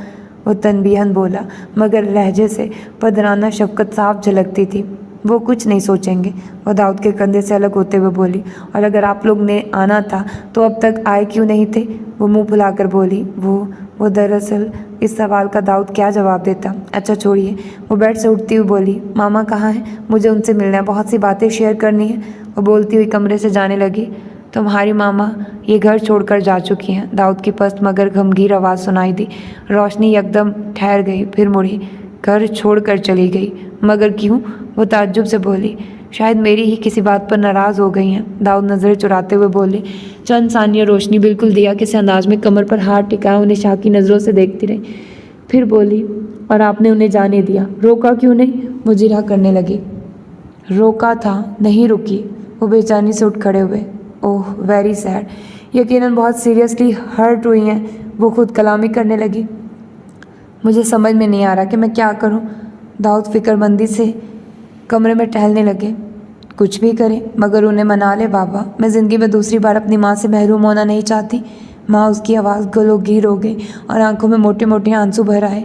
وہ تنبیہاً بولا، مگر لہجے سے پدرانہ شفقت صاف جھلکتی تھی۔ وہ کچھ نہیں سوچیں گے، وہ داؤد کے کندھے سے الگ ہوتے ہوئے بولی، اور اگر آپ لوگ نے آنا تھا تو اب تک آئے کیوں نہیں تھے؟ وہ منہ پھلا کر بولی۔ وہ دراصل اس سوال کا داؤد کیا جواب دیتا؟ اچھا چھوڑیے، وہ بیڈ سے اٹھتی ہوئی بولی۔ ماما کہاں ہیں؟ مجھے ان سے ملنا ہے، بہت سی باتیں شیئر کرنی ہے، وہ بولتی ہوئی کمرے سے جانے لگی۔ تمہاری ماما یہ گھر چھوڑ کر جا چکی ہیں، داؤد کی پست مگر گھمگیر آواز سنائی دی۔ روشنی یکدم ٹھہر گئی، پھر مڑی۔ گھر چھوڑ کر چلی گئی؟ مگر کیوں؟ وہ تعجب سے بولی۔ شاید میری ہی کسی بات پر ناراض ہو گئی ہیں، داؤد نظریں چراتے ہوئے بولے۔ چند ثانیہ روشنی بالکل دیا کے سے انداز میں کمر پر ہاتھ ٹکایا انہیں شاکی نظروں سے دیکھتی رہی، پھر بولی، اور آپ نے انہیں جانے دیا؟ روکا کیوں نہیں؟ وہ جرح کرنے لگی۔ روکا تھا، نہیں رکی، وہ بے چینی سے اٹھ کھڑے ہوئے۔ اوہ ویری سیڈ، یقیناً بہت سیریسلی ہرٹ ہوئی ہیں، وہ خود کلامی کرنے لگی۔ مجھے سمجھ میں نہیں آ رہا کہ میں کیا کروں، داؤد فکر مندی سے کمرے میں ٹہلنے لگے۔ کچھ بھی کریں مگر انہیں منا لے بابا، میں زندگی میں دوسری بار اپنی ماں سے محروم ہونا نہیں چاہتی۔ ماں، اس کی آواز گلو گیر ہو گئی اور آنکھوں میں موٹے موٹے آنسو بھر آئے۔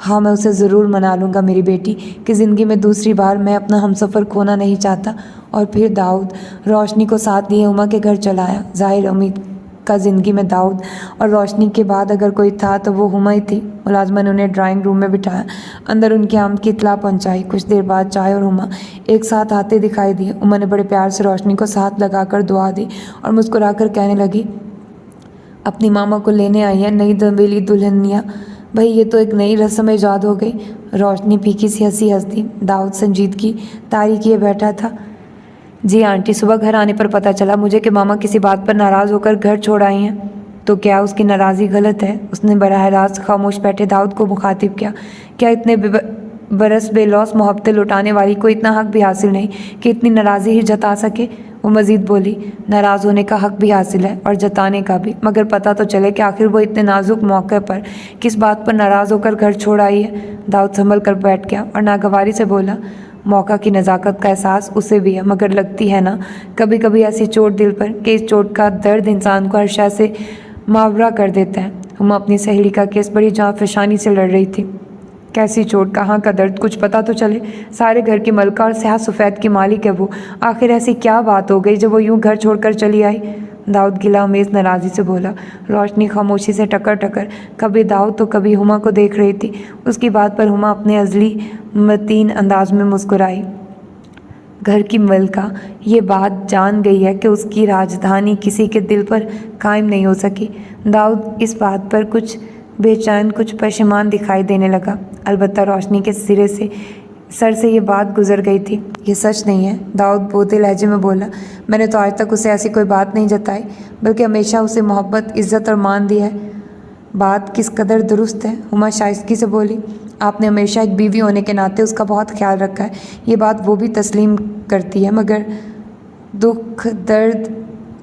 ہاں، میں اسے ضرور منا لوں گا میری بیٹی، کہ زندگی میں دوسری بار میں اپنا ہمسفر کھونا نہیں چاہتا۔ اور پھر داؤد روشنی کو ساتھ لیے ہما کے گھر چلا آیا۔ ظاہر امید کا زندگی میں داؤد اور روشنی کے بعد اگر کوئی تھا تو وہ ہما ہی تھی۔ ملازمہ نے انہیں ڈرائنگ روم میں بٹھایا، اندر ان کی آمد کی اطلاع پہنچائی۔ کچھ دیر بعد چائے اور ہما ایک ساتھ آتے دکھائی دیے۔ ہما نے بڑے پیار سے روشنی کو ساتھ لگا کر دعا دی اور مسکرا کر کہنے لگی، اپنی ماما کو لینے آئی ہے نئی دبیلی دلہنیا؟ بھائی یہ تو ایک نئی رسم ایجاد ہو گئی۔ روشنی پھیکی سی ہنسی ہنس دی۔ داؤد سنجیدگی طاری کیے بیٹھا تھا۔ جی آنٹی، صبح گھر آنے پر پتہ چلا مجھے کہ ماما کسی بات پر ناراض ہو کر گھر چھوڑ آئی ہیں۔ تو کیا اس کی ناراضی غلط ہے؟ اس نے براہ راست خاموش بیٹھے داؤد کو مخاطب کیا۔ کیا اتنے برس بے لوث محبتیں لٹانے والی کو اتنا حق بھی حاصل نہیں کہ اتنی ناراضی ہی جتا سکے؟ وہ مزید بولی، ناراض ہونے کا حق بھی حاصل ہے اور جتانے کا بھی، مگر پتہ تو چلے کہ آخر وہ اتنے نازک موقع پر کس بات پر ناراض ہو کر گھر چھوڑ آئی ہے۔ داؤد سنبھل کر بیٹھ گیا اور ناگواری سے بولا، موقع کی نزاکت کا احساس اسے بھی ہے، مگر لگتی ہے نا کبھی کبھی ایسی چوٹ دل پر کہ اس چوٹ کا درد انسان کو ہر شے سے ماورا کر دیتا ہے۔ ہما اپنی سہیلی کا کیس بڑی جاں فشانی سے لڑ رہی تھی۔ کیسی چوٹ، کہاں کا درد، کچھ پتہ تو چلے۔ سارے گھر کی ملکہ اور سیاہ سفید کی مالک ہے وہ، آخر ایسی کیا بات ہو گئی جب وہ یوں گھر چھوڑ کر چلی آئی؟ داؤد گلہ امیز ناراضی سے بولا۔ روشنی خاموشی سے ٹکر ٹکر کبھی داؤد تو کبھی ہما کو دیکھ رہی تھی۔ اس کی بات پر ہما اپنے ازلی متین انداز میں مسکرائی۔ گھر کی ملکہ یہ بات جان گئی ہے کہ اس کی راجدھانی کسی کے دل پر قائم نہیں ہو سکی۔ داؤد اس بات پر کچھ بے چین، کچھ پشیمان دکھائی دینے لگا۔ البتہ روشنی کے سر سے یہ بات گزر گئی تھی۔ یہ سچ نہیں ہے، داؤد بودے لہجے میں بولا۔ میں نے تو آج تک اسے ایسی کوئی بات نہیں جتائی، بلکہ ہمیشہ اسے محبت، عزت اور مان دی ہے۔ بات کس قدر درست ہے، ہما شائستگی سے بولی۔ آپ نے ہمیشہ ایک بیوی ہونے کے ناطے اس کا بہت خیال رکھا ہے، یہ بات وہ بھی تسلیم کرتی ہے، مگر دکھ درد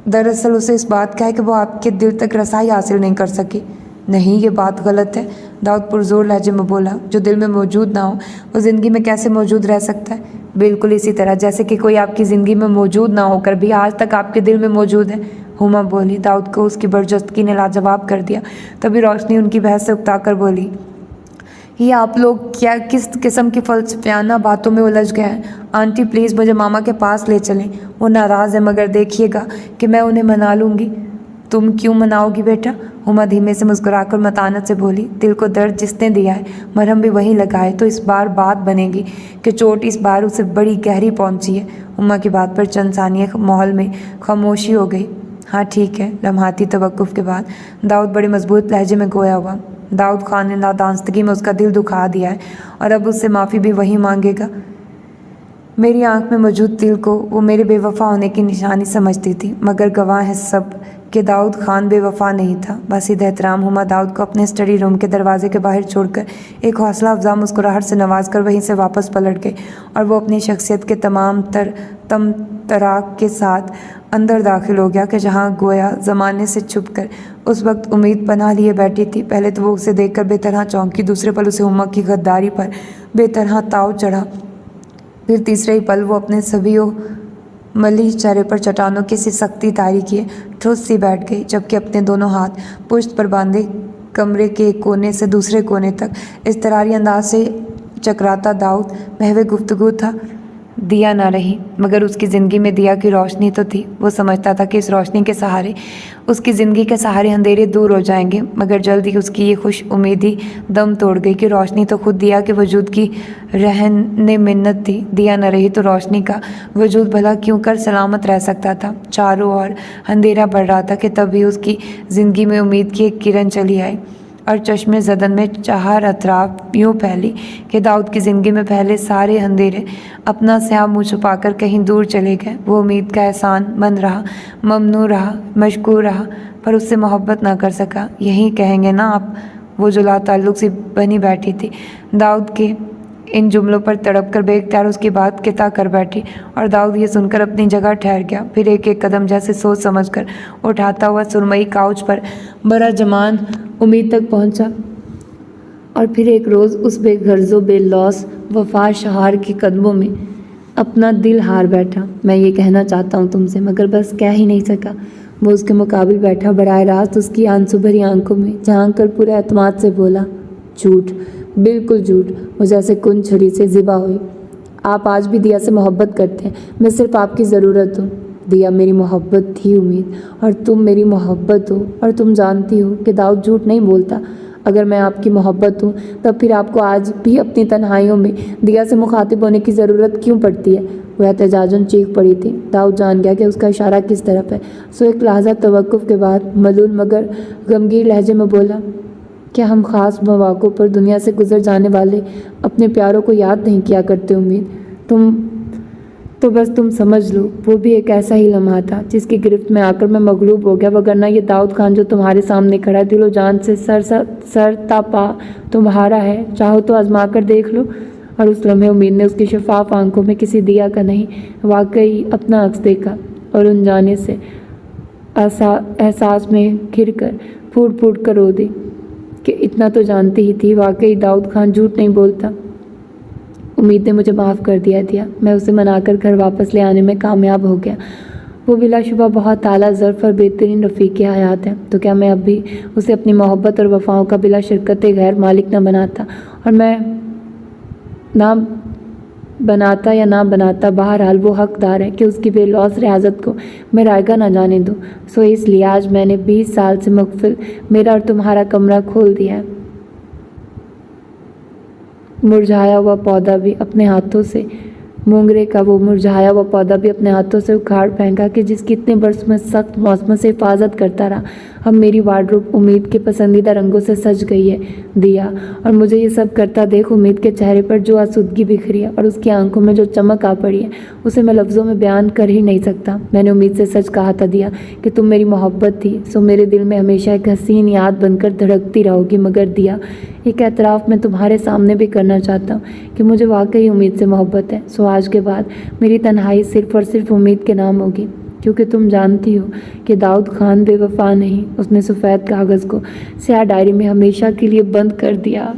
دراصل اسے اس بات کا ہے کہ وہ آپ کے دل تک رسائی حاصل نہیں کر سکی۔ نہیں، یہ بات غلط ہے، داؤد پرزور لہجے میں بولا۔ جو دل میں موجود نہ ہو وہ زندگی میں کیسے موجود رہ سکتا ہے؟ بالکل اسی طرح جیسے کہ کوئی آپ کی زندگی میں موجود نہ ہو کر بھی آج تک آپ کے دل میں موجود ہے، ہما بولی۔ داؤد کو اس کی برجستگی نے لاجواب کر دیا۔ تبھی روشنی ان کی بحث سے اکتا کر بولی، یہ آپ لوگ کیا کس قسم کی فلسفیانہ باتوں میں الجھ گئے ہیں؟ آنٹی پلیز مجھے ماما کے پاس لے چلیں، وہ ناراض ہے مگر دیکھیے گا کہ میں انہیں منا لوں گی۔ تم کیوں مناؤ گی بیٹا؟ ہما دھیمے سے مسکرا کر متانت سے بولی، دل کو درد جس نے دیا ہے مرہم بھی وہی لگائے تو اس بار بات بنے گی کہ چوٹ اس بار اسے بڑی گہری پہنچی ہے۔ ہما کی بات پر چند ثانیے ماحول میں خاموشی ہو گئی۔ ہاں ٹھیک ہے، لمحاتی توقف کے بعد داؤد بڑے مضبوط لہجے میں گویا ہوا، داؤد خان نے نادانستگی میں اس کا دل دکھا دیا ہے اور اب اس سے معافی بھی وہی مانگے گا۔ میری آنکھ میں موجود تل کو وہ میرے بے وفا ہونے کی نشانی سمجھتی تھی، مگر گواہ ہے سب کہ داؤد خان بے وفا نہیں تھا۔ باسد احترام ہما داؤد کو اپنے اسٹڈی روم کے دروازے کے باہر چھوڑ کر ایک حوصلہ افزا مسکراہٹ سے نواز کر وہیں سے واپس پلٹ گئی اور وہ اپنی شخصیت کے تمام تر تراک کے ساتھ اندر داخل ہو گیا کہ جہاں گویا زمانے سے چھپ کر اس وقت امید پناہ لیے بیٹھی تھی۔ پہلے تو وہ اسے دیکھ کر بے طرح چونکی، دوسرے پل اسے ہما کی غداری پر بے طرح تاؤ چڑھا، پھر تیسرے ہی پل وہ اپنے سبھی ملیح چہرے پر چٹانوں کی سی سختی طاری کیے ٹھوس سی بیٹھ گئی، جبکہ اپنے دونوں ہاتھ پشت پر باندھے کمرے کے ایک کونے سے دوسرے کونے تک اضطراری انداز سے چکراتا داؤد محو گفتگو تھا۔ دیا نہ رہی مگر اس کی زندگی میں دیا کی روشنی تو تھی۔ وہ سمجھتا تھا کہ اس روشنی کے سہارے اس کی زندگی کے سارے اندھیرے دور ہو جائیں گے، مگر جلد ہی اس کی یہ خوش امیدی دم توڑ گئی کہ روشنی تو خود دیا کے وجود کی رہن منت تھی۔ دیا نہ رہی تو روشنی کا وجود بھلا کیوں کر سلامت رہ سکتا تھا؟ چاروں اور اندھیرا بڑھ رہا تھا کہ تب بھی اس کی زندگی میں امید کی ایک کرن چلی آئی اور چشمے زدن میں چہار اطراف یوں پھیلی کہ داؤد کی زندگی میں پہلے سارے اندھیرے اپنا سیاہ منہ چھپا کر کہیں دور چلے گئے۔ وہ امید کا احسان مند رہا، ممنون رہا، مشکور رہا، پر اس سے محبت نہ کر سکا۔ یہی کہیں گے نا آپ؟ وہ جو لا تعلق سی بنی بیٹھی تھی داؤد کے ان جملوں پر تڑپ کر بے اختیار اس کی بات قطع کر بیٹھی اور داؤد یہ سن کر اپنی جگہ ٹھہر گیا، پھر ایک ایک قدم جیسے سوچ سمجھ کر اٹھاتا ہوا سرمئی کاؤچ پر برا جمان امید تک پہنچا اور پھر ایک روز اس بے غرض و بے لوث وفا شہار کے قدموں میں اپنا دل ہار بیٹھا۔ میں یہ کہنا چاہتا ہوں تم سے مگر بس کہہ ہی نہیں سکا۔ وہ اس کے مقابل بیٹھا، براہ راست اس کی آنسو بھری آنکھوں میں جھانک کر پورے اعتماد سے بولا، جھوٹ، بالکل جھوٹ۔ وہ جیسے کن چھری سے ذبح ہوئی۔ آپ آج بھی دیا سے محبت کرتے ہیں، میں صرف آپ کی ضرورت ہوں۔ دیا میری محبت تھی امید، اور تم میری محبت ہو، اور تم جانتی ہو کہ داؤد جھوٹ نہیں بولتا۔ اگر میں آپ کی محبت ہوں تب پھر آپ کو آج بھی اپنی تنہائیوں میں دیا سے مخاطب ہونے کی ضرورت کیوں پڑتی ہے؟ وہ احتجاجاً چیخ پڑی تھی۔ داؤد جان گیا کہ اس کا اشارہ کس طرف ہے، سو ایک لحظہ توقف کے بعد ملول مگر غمگین لہجے میں بولا، کیا ہم خاص مواقع پر دنیا سے گزر جانے والے اپنے پیاروں کو یاد نہیں کیا کرتے امید؟ تو بس تم سمجھ لو وہ بھی ایک ایسا ہی لمحہ تھا جس کی گرفت میں آ کر میں مغلوب ہو گیا، وگرنہ یہ داؤد خان جو تمہارے سامنے کھڑا ہے دل و جان سے سر تا پا تمہارا ہے، چاہو تو آزما کر دیکھ لو۔ اور اس لمحے امید نے اس کی شفاف آنکھوں میں کسی دیا کا نہیں واقعی اپنا عکس دیکھا اور ان جانے سے احساس میں گھر کر پھوٹ پھوٹ کر رو دی کہ اتنا تو جانتی ہی تھی، واقعی داؤد خان جھوٹ نہیں بولتا۔ امید نے مجھے معاف کر دیا، میں اسے منا کر گھر واپس لے آنے میں کامیاب ہو گیا۔ وہ بلا شبہ بہت اعلیٰ ظرف اور بہترین رفیق حیات ہے، تو کیا میں اب بھی اسے اپنی محبت اور وفاؤں کا بلا شرکت غیر مالک نہ بناتا؟ اور میں نہ بناتا یا نہ بناتا، بہرحال وہ حقدار ہے کہ اس کی بے لوث ریاضت کو میں رائگاں نہ جانے دوں۔ سو اس لیے آج میں نے 20 سال سے مقفل میرا اور تمہارا کمرہ کھول دیا ہے۔ مرجھایا ہوا پودا بھی اپنے ہاتھوں سے مونگرے کا وہ مرجھایا ہوا پودا بھی اپنے ہاتھوں سے اکھاڑ پھینکا کہ جس کی اتنے برس میں سخت موسموں سے حفاظت کرتا رہا۔ اب میری وارڈروب امید کے پسندیدہ رنگوں سے سج گئی ہے دیا، اور مجھے یہ سب کرتا دیکھ امید کے چہرے پر جو آسودگی بکھری ہے اور اس کی آنکھوں میں جو چمک آ پڑی ہے اسے میں لفظوں میں بیان کر ہی نہیں سکتا۔ میں نے امید سے سچ کہا تھا دیا کہ تم میری محبت تھی، سو میرے دل میں ہمیشہ ایک حسین یاد بن کر دھڑکتی رہو گی۔ مگر دیا، ایک اعتراف میں تمہارے سامنے بھی کرنا چاہتا ہوں کہ مجھے واقعی امید سے محبت ہے، سو آج کے بعد میری تنہائی صرف اور صرف امید کے نام ہوگی۔ کیونکہ تم جانتی ہو کہ داؤد خان بے وفا نہیں، اس نے سفید کاغذ کو سیاہ ڈائری میں ہمیشہ کے لیے بند کر دیا۔